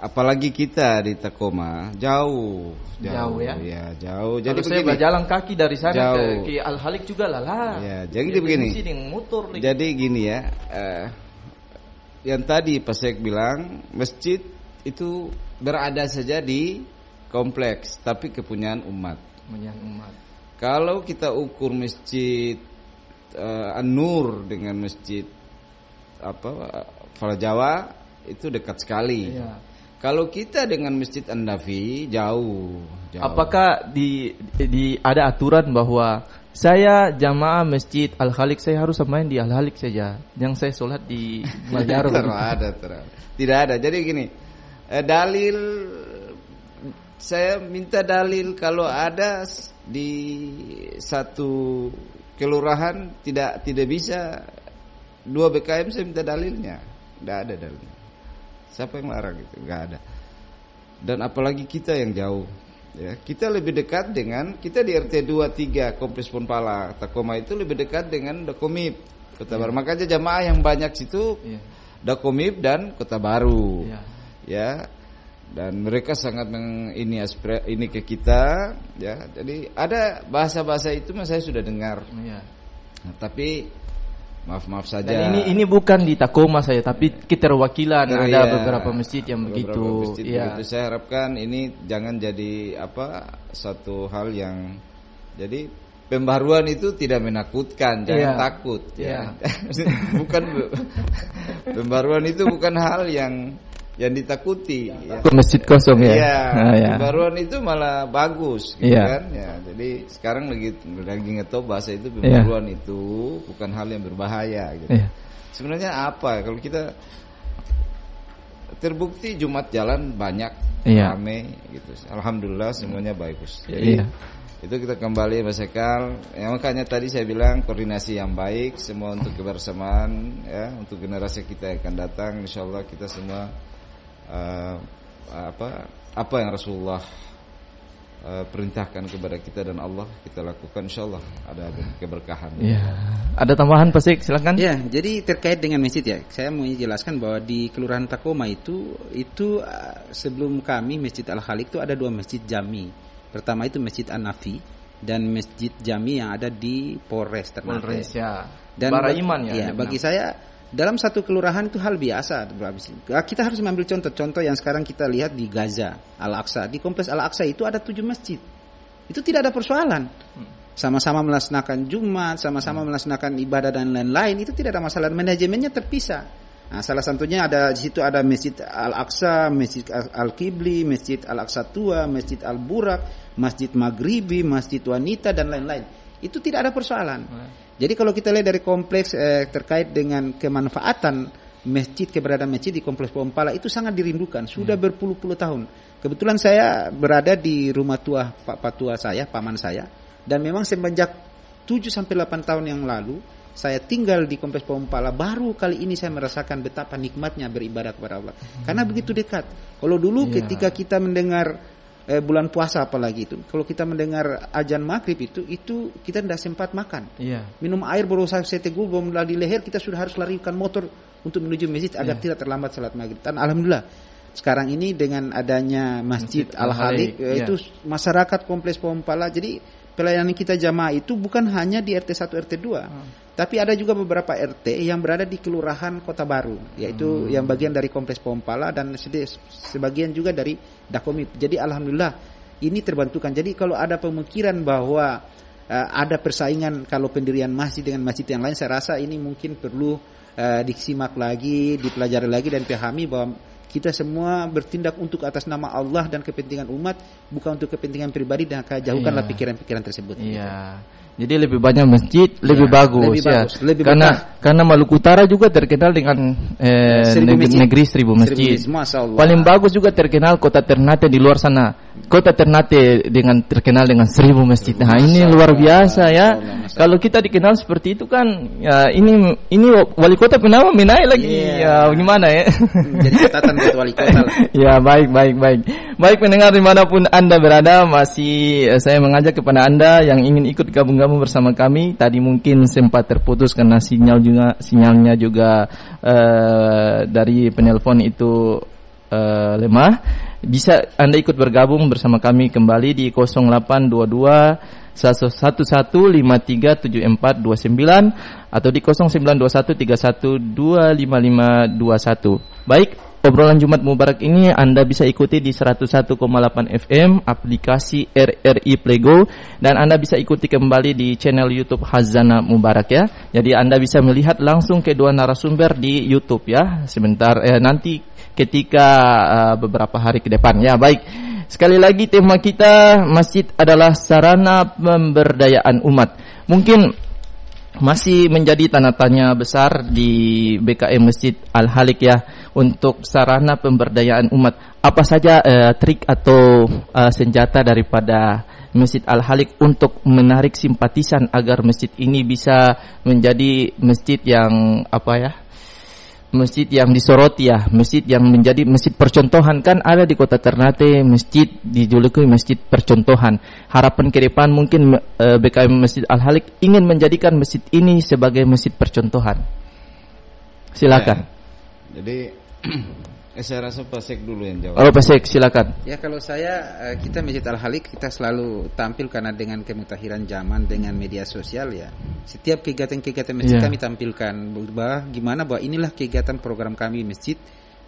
apalagi kita di Takoma jauh ya. Jauh. Jadi saya berjalan kaki dari sana ke Al-Khaliq juga lah. Ya, jadi begini. Jadi gini ya, yang tadi Pak Syekh bilang masjid itu berada saja di kompleks, tapi kepunyaan umat. Kalau kita ukur masjid An-Nur dengan masjid Fala Jawa itu dekat sekali. Iya. Kalau kita dengan masjid An-Nafi jauh. Apakah ada aturan bahwa saya jamaah masjid Al-Khaliq saya harus main di Al-Khaliq saja, yang saya sholat di Majarum? Tidak ada. Jadi gini, dalil saya minta dalil kalau ada di satu kelurahan tidak bisa 2 BKM, saya minta dalilnya. Tidak ada dalilnya. Siapa yang larang gitu? Enggak ada. Dan apalagi kita yang jauh. Ya, kita lebih dekat dengan kita di RT 23 Kompleks Ponpala Takoma itu lebih dekat dengan Dakomib Kota Baru. Makanya jamaah yang banyak situ Dakomib dan Kota Baru. Ya. Dan mereka sangat ini ke kita, ya. Jadi ada bahasa-bahasa itu saya sudah dengar. Nah, tapi maaf saja. Dan ini bukan di Takoma saya, tapi keterwakilan ada beberapa masjid yang begitu. Begitu. Saya harapkan ini jangan jadi satu hal yang jadi pembaruan itu tidak menakutkan, jangan takut. Ya. Bukan pembaruan itu bukan hal yang ditakuti. Masjid kosong ya. Pembaruan itu malah bagus, gitu kan? Ya, jadi sekarang lagi ngetop bahasa itu pembaruan itu bukan hal yang berbahaya. Gitu. Sebenarnya apa? Kalau kita terbukti Jumat jalan banyak, ramai, gitu. Alhamdulillah semuanya bagus. Jadi itu kita kembali Mas Ekal. Ya, makanya tadi saya bilang koordinasi yang baik, semua untuk kebersamaan, ya, untuk generasi kita yang akan datang. Insyaallah kita semua apa yang Rasulullah perintahkan kepada kita dan Allah kita lakukan, insyaallah ada keberkahan. Ada tambahan Pak Sik, silakan. Ya, jadi terkait dengan masjid ya, saya mau jelaskan bahwa di Kelurahan Takoma itu sebelum kami Masjid Al-Khaliq itu ada 2 masjid jami. Pertama itu Masjid An-Nafi dan Masjid Jami yang ada di Polres Ternate. Dan Baraiman bagi saya dalam satu kelurahan itu hal biasa. Kita harus mengambil contoh yang sekarang kita lihat di Gaza, Al-Aqsa. Di Kompleks Al-Aqsa itu ada 7 masjid. Itu tidak ada persoalan. Sama-sama melaksanakan Jumat, sama-sama melaksanakan ibadah dan lain-lain, itu tidak ada masalah. Manajemennya terpisah. Nah, salah satunya di situ ada Masjid Al-Aqsa, Masjid Al-Qibli, Masjid Al-Aqsa Tua, Masjid Al-Burak, Masjid Maghribi, Masjid Wanita dan lain-lain. Itu tidak ada persoalan. Jadi kalau kita lihat dari kompleks terkait dengan kemanfaatan masjid, keberadaan masjid di Kompleks Ponpala itu sangat dirindukan. Sudah berpuluh-puluh tahun. Kebetulan saya berada di rumah tua Pak Patua saya, paman saya. Dan memang semenjak 7-8 tahun yang lalu saya tinggal di Kompleks Ponpala, baru kali ini saya merasakan betapa nikmatnya beribadah kepada Allah. Karena begitu dekat. Kalau dulu ketika kita mendengar bulan puasa apalagi itu, kalau kita mendengar azan maghrib itu kita tidak sempat makan. Minum air baru seteguk belum di leher, kita sudah harus larikan motor untuk menuju masjid agar tidak terlambat salat maghrib. Dan alhamdulillah sekarang ini dengan adanya Masjid Al-Khaliq itu masyarakat Kompleks Ponpala, jadi pelayanan kita jamaah itu bukan hanya di RT 1 RT 2, tapi ada juga beberapa RT yang berada di Kelurahan Kota Baru, yaitu yang bagian dari Kompleks Ponpala dan sebagian juga dari Dakomib. Jadi alhamdulillah ini terbantukan. Jadi kalau ada pemikiran bahwa ada persaingan kalau pendirian masjid dengan masjid yang lain, saya rasa ini mungkin perlu disimak lagi, dipelajari lagi dan dipahami bahwa kita semua bertindak untuk atas nama Allah dan kepentingan umat, bukan untuk kepentingan pribadi, dan jauhkanlah pikiran-pikiran tersebut. Jadi lebih banyak masjid, lebih bagus. Karena Maluku Utara juga terkenal dengan negeri 1000 masjid. Paling bagus juga terkenal Kota Ternate di luar sana. Kota Ternate terkenal dengan 1000 masjid. Nah, ini luar biasa ya. Kalau kita dikenal seperti itu kan, ya ini wali kota pernah menaik lagi. Ya gimana ya? Jadi catatan buat wali kota lah. Ya baik. Baik pendengar dimanapun Anda berada, masih saya mengajak kepada Anda yang ingin ikut gabung bersama kami. Tadi mungkin sempat terputus karena sinyalnya juga dari penelpon itu lemah. Bisa Anda ikut bergabung bersama kami kembali di 0822 11537429 atau di 0921312551. Baik, obrolan Jumat Mubarak ini Anda bisa ikuti di 101,8 FM, aplikasi RRI Playgo, dan Anda bisa ikuti kembali di channel YouTube Khazanah Mubarak ya. Jadi Anda bisa melihat langsung kedua narasumber di YouTube ya. Sebentar nanti ketika beberapa hari ke depan ya. Baik. Sekali lagi tema kita, masjid adalah sarana pemberdayaan umat. Mungkin masih menjadi tanda tanya besar di BKM Masjid Al-Halik ya, untuk sarana pemberdayaan umat. Apa saja trik atau senjata daripada Masjid Al-Halik untuk menarik simpatisan agar masjid ini bisa menjadi masjid yang masjid yang disoroti ya, masjid yang menjadi masjid percontohan. Kan ada di Kota Ternate masjid dijuluki masjid percontohan. Harapan ke depan mungkin BKM Masjid Al-Halik ingin menjadikan masjid ini sebagai masjid percontohan. Silakan. Ya, jadi saya rasa Pak Sek dulu yang jawab. Oh, Pak Sek, silakan. Ya, kalau saya, kita Masjid Al-Halik kita selalu tampil karena dengan kemutahiran zaman, dengan media sosial ya. Setiap kegiatan-kegiatan masjid kami tampilkan bahwa bahwa inilah kegiatan program kami masjid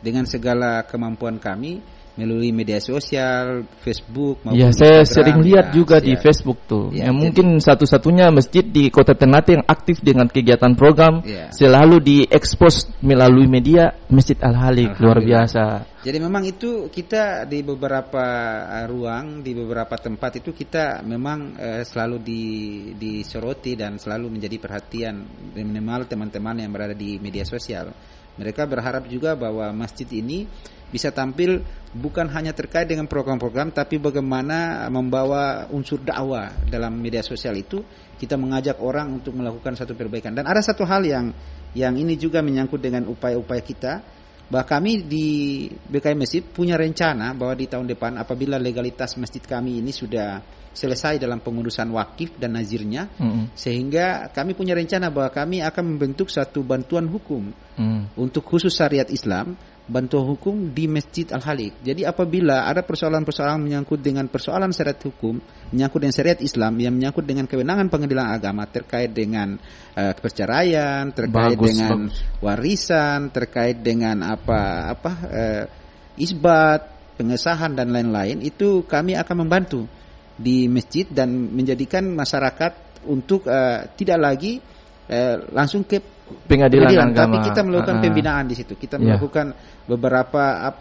dengan segala kemampuan kami melalui media sosial, Facebook maupun ya, saya Instagram, sering lihat juga di Facebook tuh. Ya, mungkin satu-satunya masjid di Kota Ternate yang aktif dengan kegiatan program, selalu diekspos melalui media, Masjid Al-Halik. Luar biasa. Jadi memang itu kita di beberapa ruang, di beberapa tempat itu kita memang selalu disoroti dan selalu menjadi perhatian minimal teman-teman yang berada di media sosial. Mereka berharap juga bahwa masjid ini bisa tampil bukan hanya terkait dengan program-program, tapi bagaimana membawa unsur dakwah dalam media sosial itu. Kita mengajak orang untuk melakukan satu perbaikan. Dan ada satu hal yang ini juga menyangkut dengan upaya-upaya kita, bahwa kami di BKM Masjid punya rencana bahwa di tahun depan apabila legalitas masjid kami ini sudah selesai dalam pengurusan wakif dan nazirnya, sehingga kami punya rencana bahwa kami akan membentuk satu bantuan hukum untuk khusus syariat Islam, bantuan hukum di Masjid Al-Halik. Jadi apabila ada persoalan-persoalan menyangkut dengan persoalan syariat hukum, menyangkut dengan syariat Islam, yang menyangkut dengan kewenangan pengadilan agama terkait dengan perceraian, terkait dengan warisan, terkait dengan isbat, pengesahan dan lain-lain, itu kami akan membantu di masjid dan menjadikan masyarakat untuk tidak lagi langsung ke pengadilan, tapi kita melakukan pembinaan di situ. Kita melakukan beberapa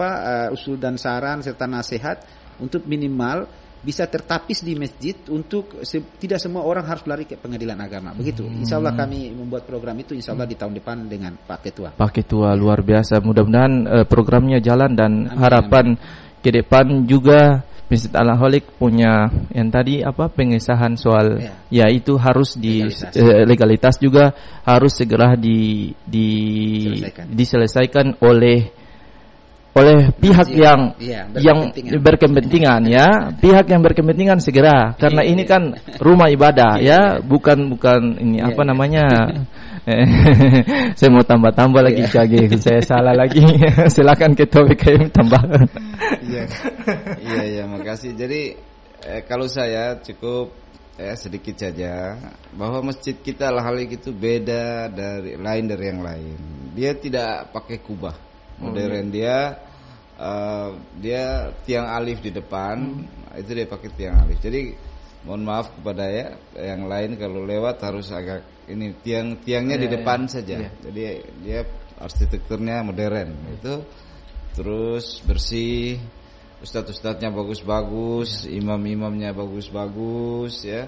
usul dan saran serta nasihat untuk minimal bisa tertapis di masjid untuk tidak semua orang harus lari ke pengadilan agama. Begitu. Insya Allah kami membuat program itu insya Allah di tahun depan dengan Pak Ketua. Pak Ketua luar biasa. Mudah-mudahan programnya jalan dan harapan ke depan juga Masjid Al-Halik punya yang tadi pengesahan soal itu harus legalitas juga harus segera diselesaikan oleh pihak yang berkepentingan ya, pihak yang berkepentingan segera, karena ini kan rumah ibadah ya, bukan ini saya mau tambah lagi kage, saya salah lagi. Silakan Ketua BKM tambah. Iya, makasih. Jadi kalau saya cukup sedikit saja bahwa masjid kita Al-Halik itu beda dari yang lain. Dia tidak pakai kubah modern, dia tiang alif di depan, itu dia pakai tiang alif. Jadi mohon maaf kepada yang lain kalau lewat harus agak ini tiangnya di depan saja. Jadi dia arsitekturnya modern itu, terus bersih, ustadz-ustadznya bagus-bagus, imam-imamnya bagus-bagus ya.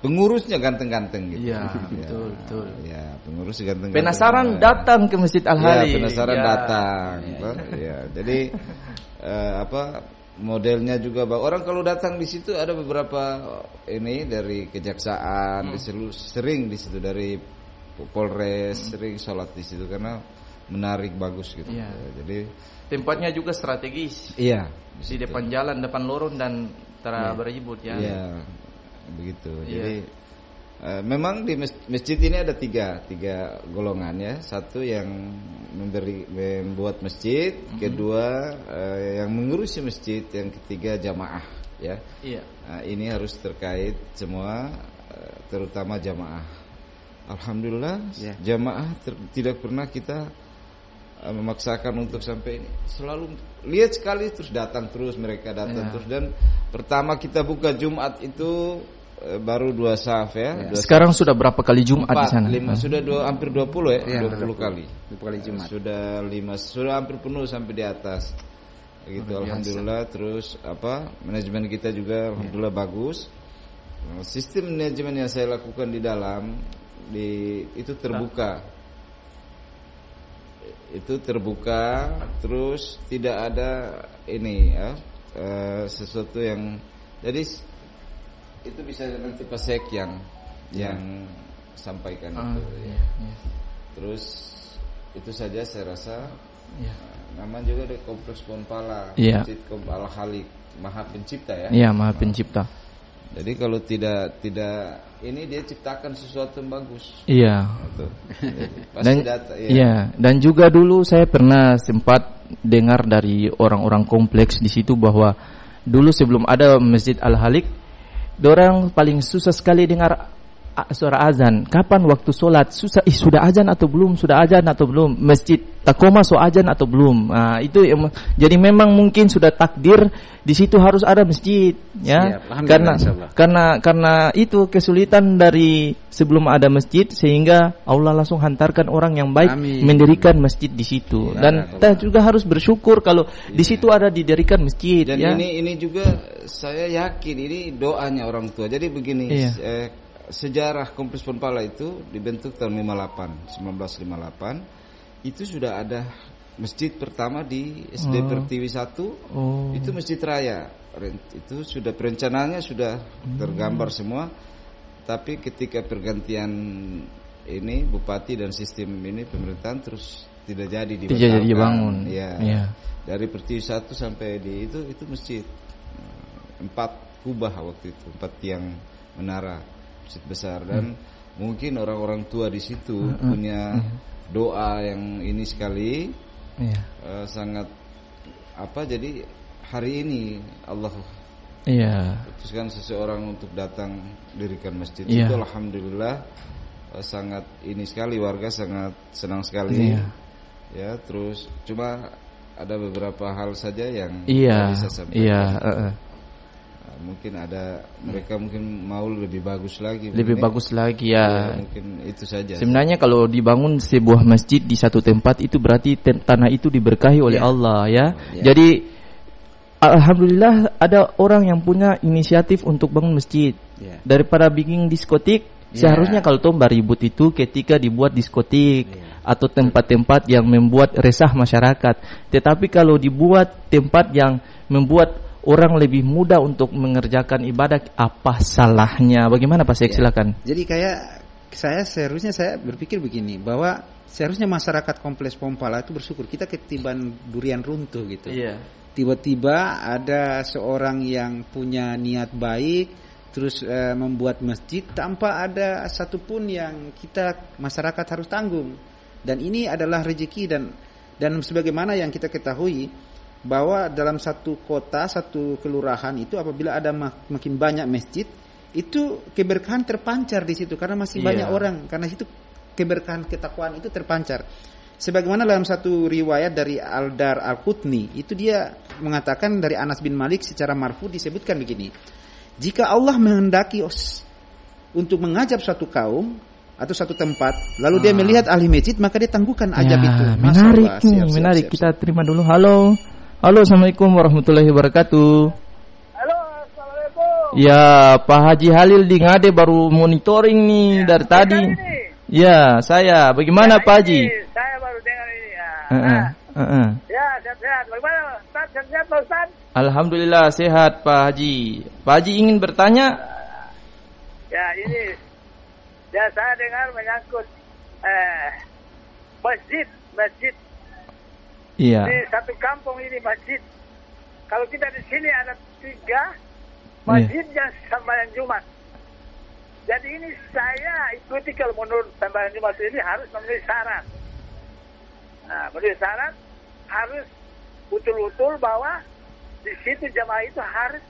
Pengurusnya ganteng-ganteng gitu. Iya, betul. Ya, pengurus ganteng-ganteng. Penasaran datang ke Masjid Al-Halik. Ya, penasaran datang. Ya, jadi modelnya juga orang kalau datang di situ ada beberapa ini dari kejaksaan, sering di situ dari Polres, sering sholat di situ karena menarik, bagus gitu. Ya. Jadi tempatnya juga strategis. Iya, di depan jalan, depan lorong dan berjibut ya. Iya. Begitu. Jadi memang di masjid ini ada tiga golongan ya. Satu yang membuat masjid, kedua yang mengurusi masjid, yang ketiga jamaah ya. Nah, ini harus terkait semua, terutama jamaah. Alhamdulillah jamaah tidak pernah kita memaksakan untuk sampai ini. Selalu lihat sekali terus datang terus mereka datang terus, dan pertama kita buka Jumat itu baru 2 saf ya. Sekarang sudah berapa kali Jumat di sana? 5, sudah hampir 20 ya, 20 kali. 20 kali Jumat. Sudah hampir penuh sampai di atas. Gitu, alhamdulillah. Terus manajemen kita juga alhamdulillah bagus. Sistem manajemen yang saya lakukan di dalam itu terbuka. Itu terbuka, terus tidak ada ini sesuatu yang, jadi itu bisa nanti Pak Sek yang sampaikan itu. Terus itu saja saya rasa. Nama juga ada Kompleks Ponpala, Masjid Al-Halik, Maha Pencipta ya. Iya, Maha Pencipta. Jadi kalau tidak ini dia ciptakan sesuatu yang bagus. Iya. Pasti dan juga dulu saya pernah sempat dengar dari orang-orang kompleks di situ bahwa dulu sebelum ada Masjid Al-Halik, dorang paling susah sekali dengar suara azan. Kapan waktu sholat? Susah. Sudah azan atau belum? Sudah azan atau belum? Masjid Takoma so azan atau belum? Nah, itu jadi memang mungkin sudah takdir di situ harus ada masjid, ya. Karena itu kesulitan dari sebelum ada masjid, sehingga Allah langsung hantarkan orang yang baik mendirikan masjid di situ. Dan kita juga harus bersyukur kalau di situ ada didirikan masjid. Dan ini juga saya yakin ini doanya orang tua. Jadi begini. Sejarah Kompleks Ponpala itu dibentuk tahun 1958. Itu sudah ada masjid pertama di SD Pertiwi 1. Itu masjid raya. Itu sudah perencanaannya sudah tergambar semua. Tapi ketika pergantian ini bupati dan sistem ini pemerintahan terus tidak jadi dibangun. Dari Pertiwi 1 sampai di itu masjid 4 kubah waktu itu, 4 tiang menara. Masjid besar, dan mungkin orang-orang tua di situ punya doa yang ini sekali sangat jadi hari ini Allah putuskan seseorang untuk datang dirikan masjid itu, alhamdulillah sangat ini sekali, warga sangat senang sekali ya. Terus cuma ada beberapa hal saja yang bisa sampaikan. Mungkin ada mereka mungkin mau lebih bagus lagi ya. Mungkin itu saja. Sebenarnya kalau dibangun sebuah masjid di satu tempat itu berarti tanah itu diberkahi oleh Allah ya. Jadi alhamdulillah ada orang yang punya inisiatif untuk bangun masjid. Daripada bikin diskotik, seharusnya kalau tomba ribut itu ketika dibuat diskotik atau tempat-tempat yang membuat resah masyarakat. Tetapi kalau dibuat tempat yang membuat orang lebih mudah untuk mengerjakan ibadah, apa salahnya? Bagaimana Pak Syekh, silakan. Jadi saya berpikir begini, bahwa seharusnya masyarakat Kompleks Ponpala itu bersyukur. Kita ketiban durian runtuh gitu. Tiba-tiba ada seorang yang punya niat baik, terus membuat masjid tanpa ada satupun yang kita masyarakat harus tanggung. Dan ini adalah rezeki dan sebagaimana yang kita ketahui, bahwa dalam satu kota, satu kelurahan itu apabila ada makin banyak masjid, itu keberkahan terpancar di situ karena masih banyak orang, karena situ keberkahan ketakwaan itu terpancar. Sebagaimana dalam satu riwayat dari Al-Dar Al-Qutni, itu dia mengatakan dari Anas bin Malik secara marfu disebutkan begini: jika Allah menghendaki untuk mengajab suatu kaum atau satu tempat, lalu dia melihat ahli masjid, maka dia tangguhkan ajab itu. Menarik. Kita terima dulu. Halo, assalamualaikum warahmatullahi wabarakatuh. Halo, assalamualaikum. Ya, Pak Haji Halil di Ngade baru monitoring nih dari tadi. Ya, saya. Bagaimana Pak Haji? Saya baru dengar ini. Ya, sehat-sehat. Bagaimana? Sehat Pak Ustaz? Alhamdulillah sehat Pak Haji. Pak Haji ingin bertanya? Ya, ini. Ya, saya dengar menyangkut masjid. Iya. Di satu kampung ini masjid. Kalau kita di sini ada 3 masjid yang sembahyang Jumat. Jadi ini saya ikuti, kalau menurut sembahyang Jumat ini harus memenuhi syarat. Nah, memenuhi syarat harus betul-betul bahwa di situ jamaah itu harus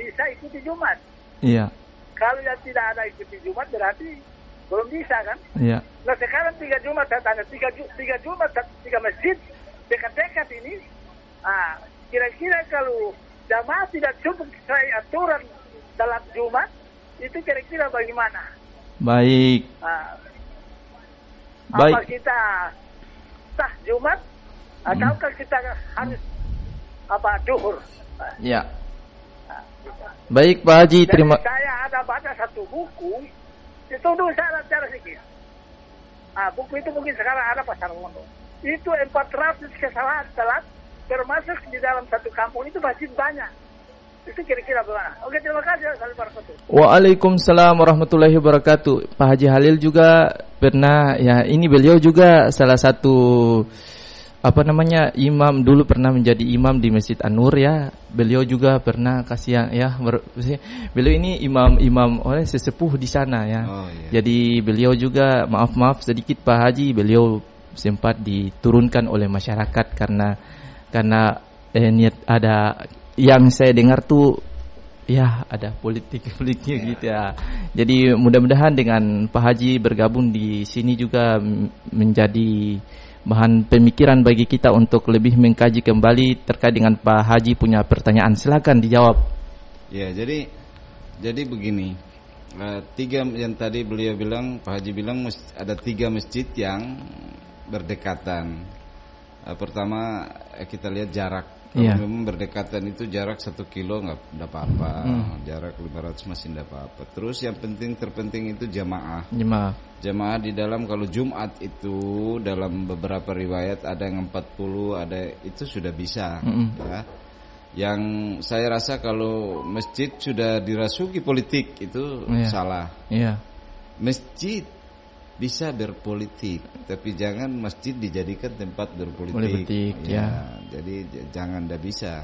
bisa ikuti Jumat. Iya. Kalau yang tidak ada ikuti Jumat berarti belum bisa kan? Iya. Nah sekarang 3 Jumat saya tanya, 3 Jumat 3 masjid dekat-dekat ini, kira-kira kalau jamaah tidak cukup sesuai aturan dalam Jumat, itu kira-kira bagaimana? Baik. Apa kita sah Jumat ataukah kita harus duhur? Ya. Baik Pak Haji, terima. Saya ada baca satu buku, itu dulu saya bicara sedikit. Buku itu mungkin sekarang ada pasar Mono. Itu 400 kesalahan salat, termasuk di dalam satu kampung itu masjid banyak. Itu kira-kira bagaimana? Oke, terima kasih. Waalaikumsalam warahmatullahi wabarakatuh. Pak Haji Halil juga pernah, ya ini beliau juga salah satu imam, dulu pernah menjadi imam di Masjid An-Nur ya. Beliau juga pernah beliau ini imam oleh sesepuh di sana ya. Jadi beliau juga maaf sedikit Pak Haji, beliau sempat diturunkan oleh masyarakat karena niat ada yang saya dengar tuh ya ada politik-politiknya gitu ya. Jadi mudah-mudahan dengan Pak Haji bergabung di sini juga menjadi bahan pemikiran bagi kita untuk lebih mengkaji kembali terkait dengan Pak Haji punya pertanyaan. Silakan dijawab. Ya, jadi begini. 3 yang tadi beliau bilang, Pak Haji bilang ada 3 masjid yang berdekatan. Pertama kita lihat jarak. Kalau memang berdekatan itu jarak 1 kilo nggak apa-apa, jarak 500 masih nggak apa-apa. Terus yang terpenting itu jamaah di dalam. Kalau Jumat itu dalam beberapa riwayat ada yang 40, ada itu sudah bisa. Ya. Yang saya rasa kalau masjid sudah dirasuki politik itu salah. Masjid bisa berpolitik, tapi jangan masjid dijadikan tempat berpolitik. Jadi jangan, tidak bisa.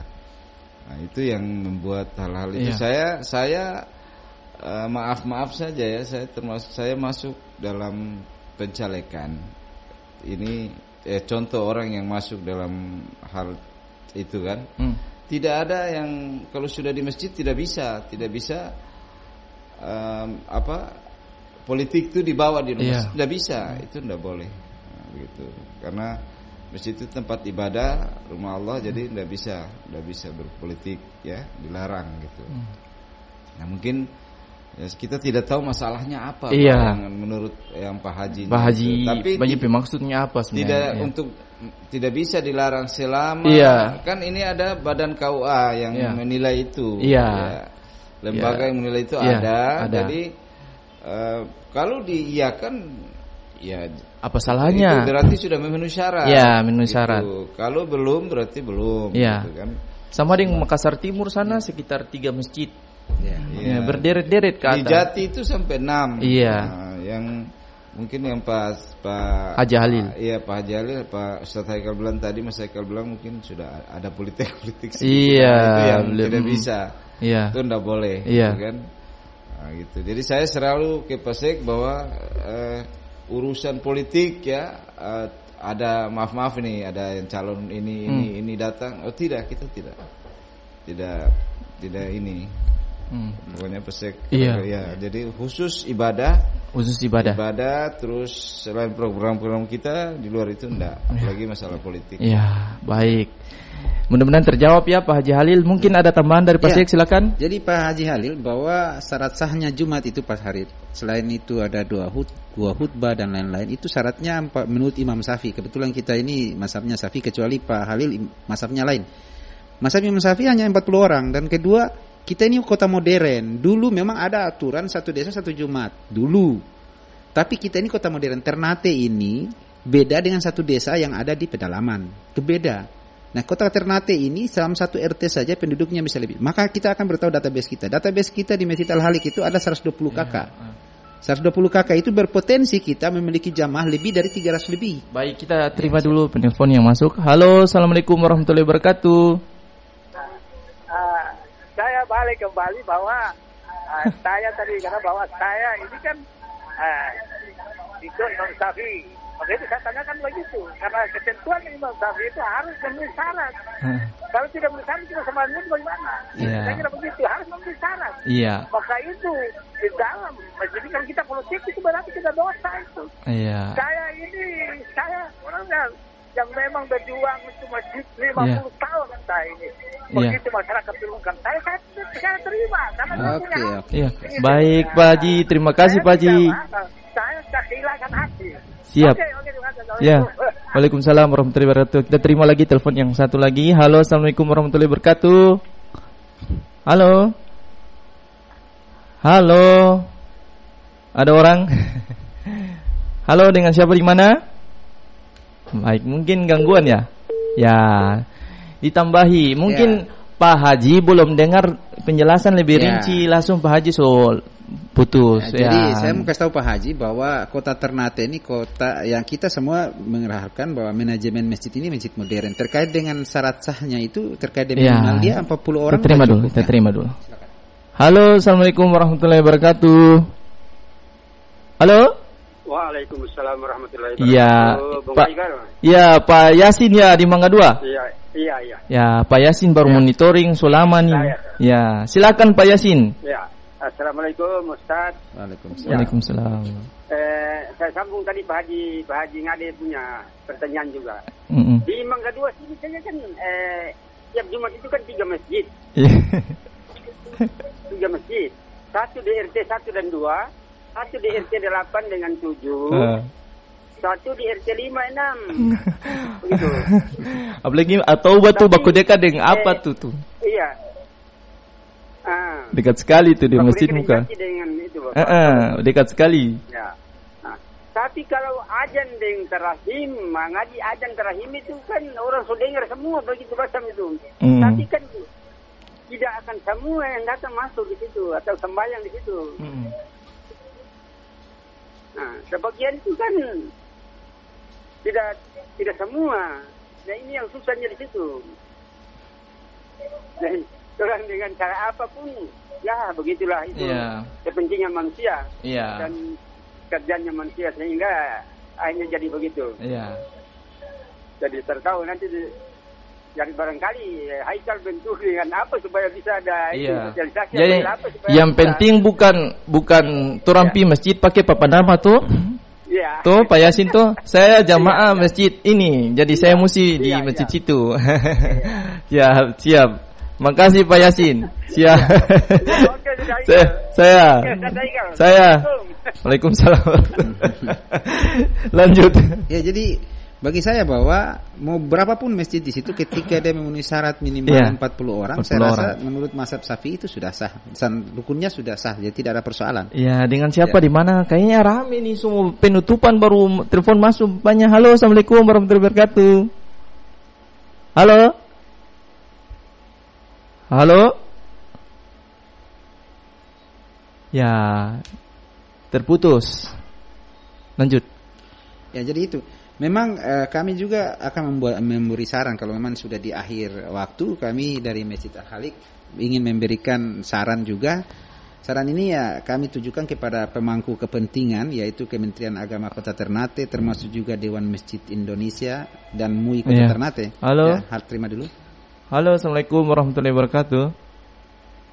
Nah, itu yang membuat hal-hal itu. Saya maaf saja ya, saya masuk dalam pencalekan. Ini contoh orang yang masuk dalam hal itu kan. Tidak ada yang kalau sudah di masjid tidak bisa politik itu dibawa di rumah, tidak bisa, itu tidak boleh, gitu. Karena masjid itu tempat ibadah, rumah Allah, jadi tidak bisa berpolitik, ya, dilarang, gitu. Nah mungkin kita tidak tahu masalahnya apa, menurut yang Pak Haji. Tapi maksudnya apa sebenarnya? Tidak bisa dilarang selama kan ini ada Badan KUA yang menilai itu, lembaga yang menilai itu ada. Jadi kalau diiyakan, ya apa salahnya? Itu berarti sudah memenuhi syarat. Memenuhi syarat. Kalau belum berarti belum. Gitu kan. Sama di Makassar Timur sana sekitar 3 masjid. Berderet-deret ke atas. Di Jati itu sampai 6. Nah, yang mungkin yang Pak Haji Halil. Pak Haji Halil, Pak Ustaz Haikal bilang tadi, Mas Haikal bilang mungkin sudah ada politik. Itu yang tidak bisa. Itu tidak boleh, gitu kan. Nah, gitu. Jadi saya selalu ke Pasek bahwa urusan politik ada maaf ini, ada yang calon ini datang. Oh tidak, kita tidak ini. Pokoknya Pasek. Jadi khusus ibadah, terus selain program-program kita di luar itu enggak, apalagi masalah politik. Baik. Mudah-mudahan terjawab ya Pak Haji Halil. Mungkin ada tambahan dari Pak Syekh, silakan. Jadi Pak Haji Halil, bahwa syarat sahnya Jumat itu Pak Harid, selain itu ada dua khutbah dan lain-lain, itu syaratnya menurut Imam Syafi'i. Kebetulan kita ini mazhabnya Syafi'i, kecuali Pak Halil mazhabnya lain. Mazhab Imam Syafi'i hanya 40 orang. Dan kedua, kita ini kota modern. Dulu memang ada aturan 1 desa 1 Jumat dulu. Tapi kita ini kota modern. Ternate ini beda dengan 1 desa yang ada di pedalaman. Itu beda. Nah, kota Ternate ini dalam 1 RT saja penduduknya bisa lebih. Maka kita akan bertahu database kita. Database kita di Masjid Al-Halik itu ada 120 kakak. 120 kakak itu berpotensi kita memiliki jamaah lebih dari 300 lebih. Baik, kita terima dulu penelpon yang masuk. Halo, Assalamualaikum warahmatullahi wabarakatuh. Saya balik kembali bahwa saya tadi karena bahwa saya ini kan ikut Imam Syafi'i. Oke, itu saya tanyakan begitu, karena ketentuan Imam Syafi'i itu harus memenuhi syarat. Kalau tidak memenuhi syarat, kita semuanya bagaimana? Saya kira begitu, harus memenuhi syarat. Maka itu di dalam, jadi kalau kita politik itu berarti kita dosa itu. Iya. Saya orangnya yang memang berjuang untuk masjid 50 tahun saya ini. Begitu masyarakat turunkan saya terima karena saya punya hati. Iya. Baik Pak Haji, terima kasih Pak Haji. Saya sudah kehilangan hati. Siap. Oke, Ya. Waalaikumsalam warahmatullahi wabarakatuh. Kita terima lagi telepon yang satu lagi. Halo, assalamualaikum warahmatullahi wabarakatuh. Halo. Halo. Ada orang? Halo, dengan siapa di mana? Baik, mungkin gangguan ya? Ya. Ditambahi, mungkin Pak Haji belum dengar penjelasan lebih rinci, langsung Pak Haji putus. Jadi saya mau kasih tahu Pak Haji bahwa kota Ternate ini kota yang kita semua mengharapkan bahwa manajemen masjid ini masjid modern. Terkait dengan syarat sahnya itu terkait dengan minimal dia 40 orang. Kita terima dulu. Halo, assalamualaikum warahmatullahi wabarakatuh. Halo. Waalaikumsalam warahmatullahi wabarakatuh. Ya, Pak Yasin ya di Mangga 2. Iya. Ya, Pak Yasin baru monitoring selama nih. Ya, silakan Pak Yasin. Ya. Assalamualaikum Ustaz. Waalaikumsalam. Saya sambung tadi Pak Haji Ngade punya pertanyaan juga. Di Mangga 2 sini saya kan tiap Jumat itu kan 3 masjid. 3 masjid. Satu di RT 1 dan 2, satu di RT 8 dengan 7. Satu di RT 5 6. Begitu. Apalagi atau batu baku dekat dengan apa tuh? Iya. Dekat sekali tuh di masjid muka. Dekat sekali. Ya. Nah, tapi kalau ajan dengan terahim, ngaji ajan terahim itu kan orang sudah dengar semua begitu macam itu. Tapi kan tidak akan semua yang datang masuk di situ atau sembahyang di situ. Nah, sebagian itu kan tidak semua. Nah, ini yang susahnya di situ. Dan orang dengan cara apapun, ya begitulah itu kepentingan manusia dan kerjanya manusia sehingga akhirnya jadi begitu. Jadi tertahu nanti jadi barangkali Haikal bentuk dengan apa supaya bisa ada sosialisasi. Jadi yang penting bukan turampi masjid pakai papan nama tuh. Tuh Pak Yasin tuh, saya jamaah masjid ini, jadi saya mesti di masjid situ. Ya, siap. Makasih Pak Yasin. Siap. Saya. Waalaikumsalam. Lanjut. Ya, jadi bagi saya bahwa mau berapapun masjid di situ ketika dia memenuhi syarat minimal 40 orang, saya rasa menurut mazhab Syafi'i itu sudah sah. Rukunnya sudah sah, jadi tidak ada persoalan. Ya, dengan siapa di mana? Kayaknya rame nih semua penutupan baru telepon masuk banyak. Halo, assalamualaikum warahmatullahi wabarakatuh. Halo. Halo? Ya, terputus. Lanjut. Ya, jadi itu. Memang kami juga akan memberi saran kalau memang sudah di akhir waktu, kami dari Masjid Al-Khaliq ingin memberikan saran juga. Saran ini ya kami tujukan kepada pemangku kepentingan, yaitu Kementerian Agama Kota Ternate, termasuk juga Dewan Masjid Indonesia dan MUI Kota Ternate. Halo. Ya, terima dulu. Halo, assalamualaikum warahmatullahi wabarakatuh.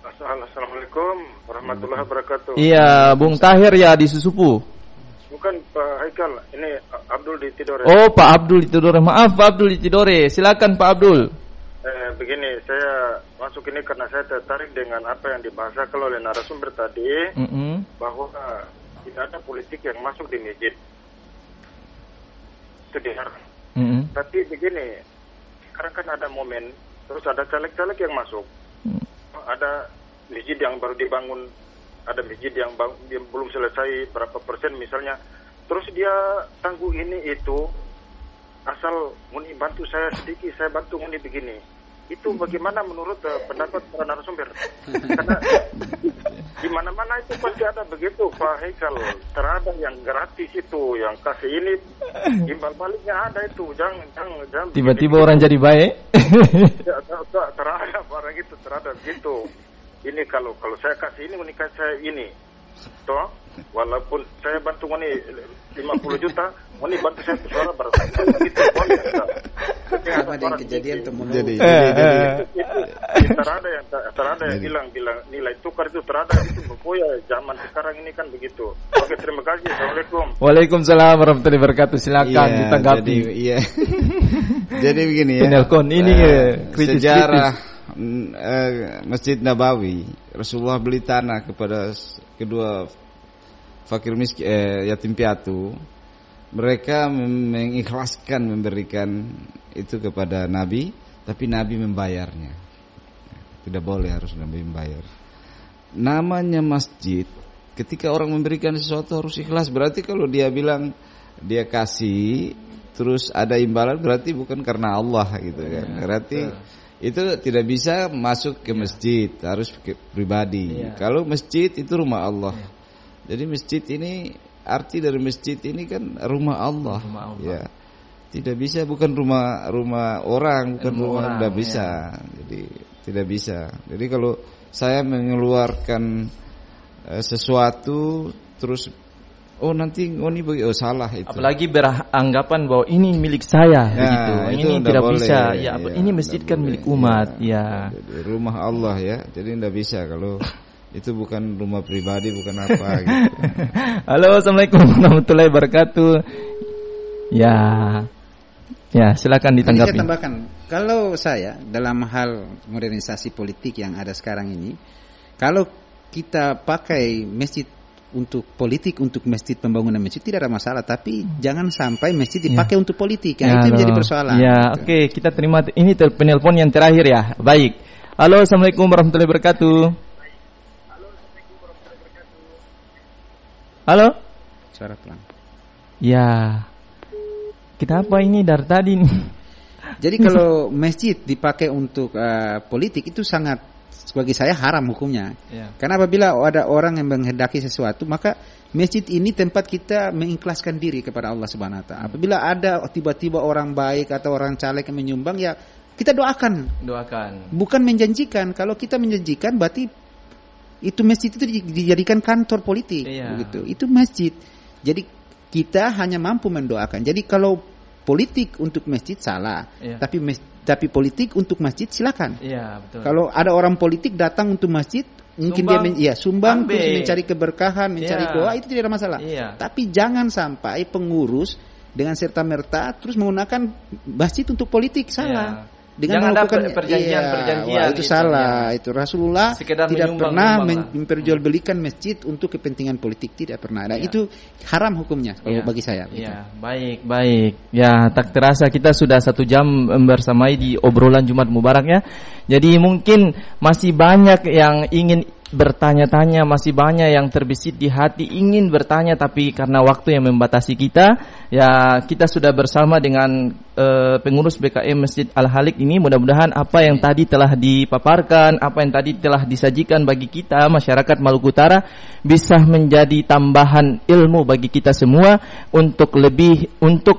Assalamualaikum warahmatullahi wabarakatuh. Iya, Bung Tahir ya di Susupu. Bukan Pak Haikal, ini Abdul di Tidore. Oh, Pak Abdul di Tidore. Maaf Pak Abdul di Tidore. Silakan Pak Abdul. Begini, saya masuk ini karena saya tertarik dengan apa yang dibahasakan oleh narasumber tadi, bahwa tidak ada politik yang masuk di masjid. Itu dilarang. Tapi begini, sekarang kan ada momen, terus ada caleg-caleg yang masuk. Ada masjid yang baru dibangun, ada masjid yang belum selesai berapa persen misalnya. Terus dia tangguh ini itu, asal muni bantu saya sedikit, saya bantu muni begini. Itu bagaimana menurut pendapat para narasumber? Karena di mana-mana itu pasti ada begitu Pak Haikal. Terhadap yang gratis itu, yang kasih ini, imbal baliknya ada itu. Jangan tiba-tiba orang jadi baik. Terhadap orang itu, terhadap gitu. Ini kalau saya kasih ini, menikah saya ini, toh Walaupun saya bantu ngoni 50 juta, ngoni bantu saya suara berapa? Gitu, sama dengan kejadian temen. Jadi terada yang bilang nilai tukar itu terada itu ya zaman sekarang ini kan begitu. Oke, terima kasih. Assalamualaikum. Waalaikumsalam warahmatullahi wabarakatuh. Silakan ditanggapi. Jadi begini ya. Penelpon ini sejarah Masjid Nabawi, Rasulullah beli tanah kepada kedua fakir miskin, yatim piatu. Mereka mengikhlaskan memberikan itu kepada Nabi, tapi Nabi membayarnya. Tidak boleh, harus Nabi membayar. Namanya masjid, ketika orang memberikan sesuatu harus ikhlas. Berarti kalau dia bilang dia kasih terus ada imbalan, berarti bukan karena Allah gitu kan. Berarti itu tidak bisa masuk ke masjid, harus ke pribadi. Kalau masjid itu rumah Allah. Jadi masjid ini, arti dari masjid ini kan rumah Allah. Ya. Tidak bisa, bukan rumah orang, bukan rumah, tidak bisa. Jadi tidak bisa. Jadi kalau saya mengeluarkan sesuatu terus nanti ini salah itu. Apalagi beranggapan bahwa ini milik saya begitu. Ini tidak boleh. Bisa. Ya, ini masjid kan milik umat, ya. Jadi, rumah Allah ya. Jadi tidak bisa kalau itu bukan rumah pribadi, bukan apa gitu. Halo, assalamualaikum warahmatullahi wabarakatuh. Ya, silakan ditanggapi. Saya tambahkan, kalau saya dalam hal modernisasi politik yang ada sekarang ini, kalau kita pakai masjid untuk politik, untuk masjid, pembangunan masjid tidak ada masalah, tapi jangan sampai masjid dipakai untuk politik. Itu menjadi persoalan. Ya, gitu. Oke, kita terima ini penelpon yang terakhir ya. Baik. Halo, assalamualaikum warahmatullahi wabarakatuh. Halo? Suara pelan. Ya. Kenapa ini dari tadi nih? Jadi kalau masjid dipakai untuk politik itu sangat, bagi saya haram hukumnya. Karena apabila ada orang yang menghendaki sesuatu, maka masjid ini tempat kita mengikhlaskan diri kepada Allah Subhanahu wa taala. Apabila ada tiba-tiba orang baik atau orang caleg yang menyumbang, ya kita doakan. Bukan menjanjikan. Kalau kita menjanjikan berarti itu masjid itu dijadikan kantor politik, begitu. Itu masjid. Jadi kita hanya mampu mendoakan. Jadi kalau politik untuk masjid salah, tapi politik untuk masjid silakan. Betul. Kalau ada orang politik datang untuk masjid, mungkin dia sumbang terus mencari keberkahan, mencari doa, itu tidak ada masalah. Tapi jangan sampai pengurus dengan serta merta terus menggunakan masjid untuk politik, salah. Dengan melakukan perjanjian itu salah. Itu Rasulullah tidak pernah memperjualbelikan masjid untuk kepentingan politik, tidak pernah. Dan itu haram hukumnya kalau bagi saya. Baik. Ya, tak terasa kita sudah 1 jam bersamai di obrolan Jumat Mubarak ya. Jadi mungkin masih banyak yang ingin bertanya-tanya, masih banyak yang terbesit di hati ingin bertanya, tapi karena waktu yang membatasi kita, ya kita sudah bersama dengan pengurus BKM Masjid Al-Halik ini. Mudah-mudahan apa yang tadi telah dipaparkan, apa yang tadi telah disajikan bagi kita masyarakat Maluku Utara bisa menjadi tambahan ilmu bagi kita semua untuk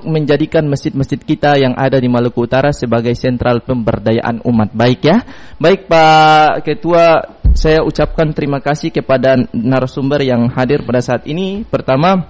menjadikan masjid-masjid kita yang ada di Maluku Utara sebagai sentral pemberdayaan umat. Baik ya. Baik Pak Ketua, saya ucapkan terima kasih kepada narasumber yang hadir pada saat ini. Pertama,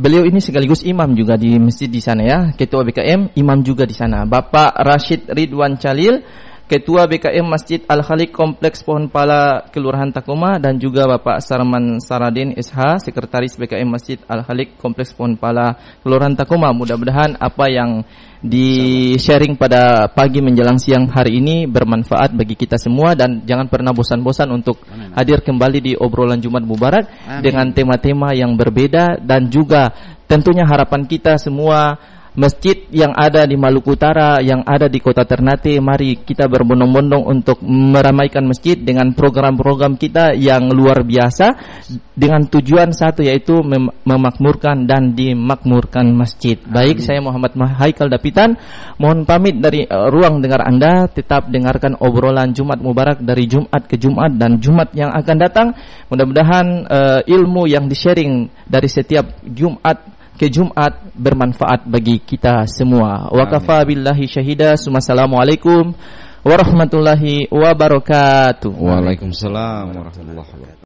beliau ini sekaligus imam juga di masjid di sana ya, Ketua BKM, imam juga di sana. Bapak Rashid Ridwan Chalil, Ketua BKM Masjid Al-Khaliq Kompleks Pohon Pala Kelurahan Takoma, dan juga Bapak Sarman Saradin SH, Sekretaris BKM Masjid Al-Khaliq Kompleks Pohon Pala Kelurahan Takoma. Mudah-mudahan apa yang di-sharing pada pagi menjelang siang hari ini bermanfaat bagi kita semua, dan jangan pernah bosan-bosan untuk hadir kembali di obrolan Jumat Mubarak dengan tema-tema yang berbeda, dan juga tentunya harapan kita semua masjid yang ada di Maluku Utara, yang ada di Kota Ternate, mari kita berbondong-bondong untuk meramaikan masjid dengan program-program kita yang luar biasa dengan tujuan satu, yaitu memakmurkan dan dimakmurkan masjid. Baik, saya Muhammad Haikal Dapitan mohon pamit dari ruang dengar Anda. Tetap dengarkan obrolan Jumat Mubarak dari Jumat ke Jumat dan Jumat yang akan datang. Mudah-mudahan ilmu yang di-sharing dari setiap Jumat ke Jumat bermanfaat bagi kita semua. Wa kafa billahi syahida. Assalamualaikum warahmatullahi wabarakatuh. Waalaikumsalam warahmatullahi wabarakatuh.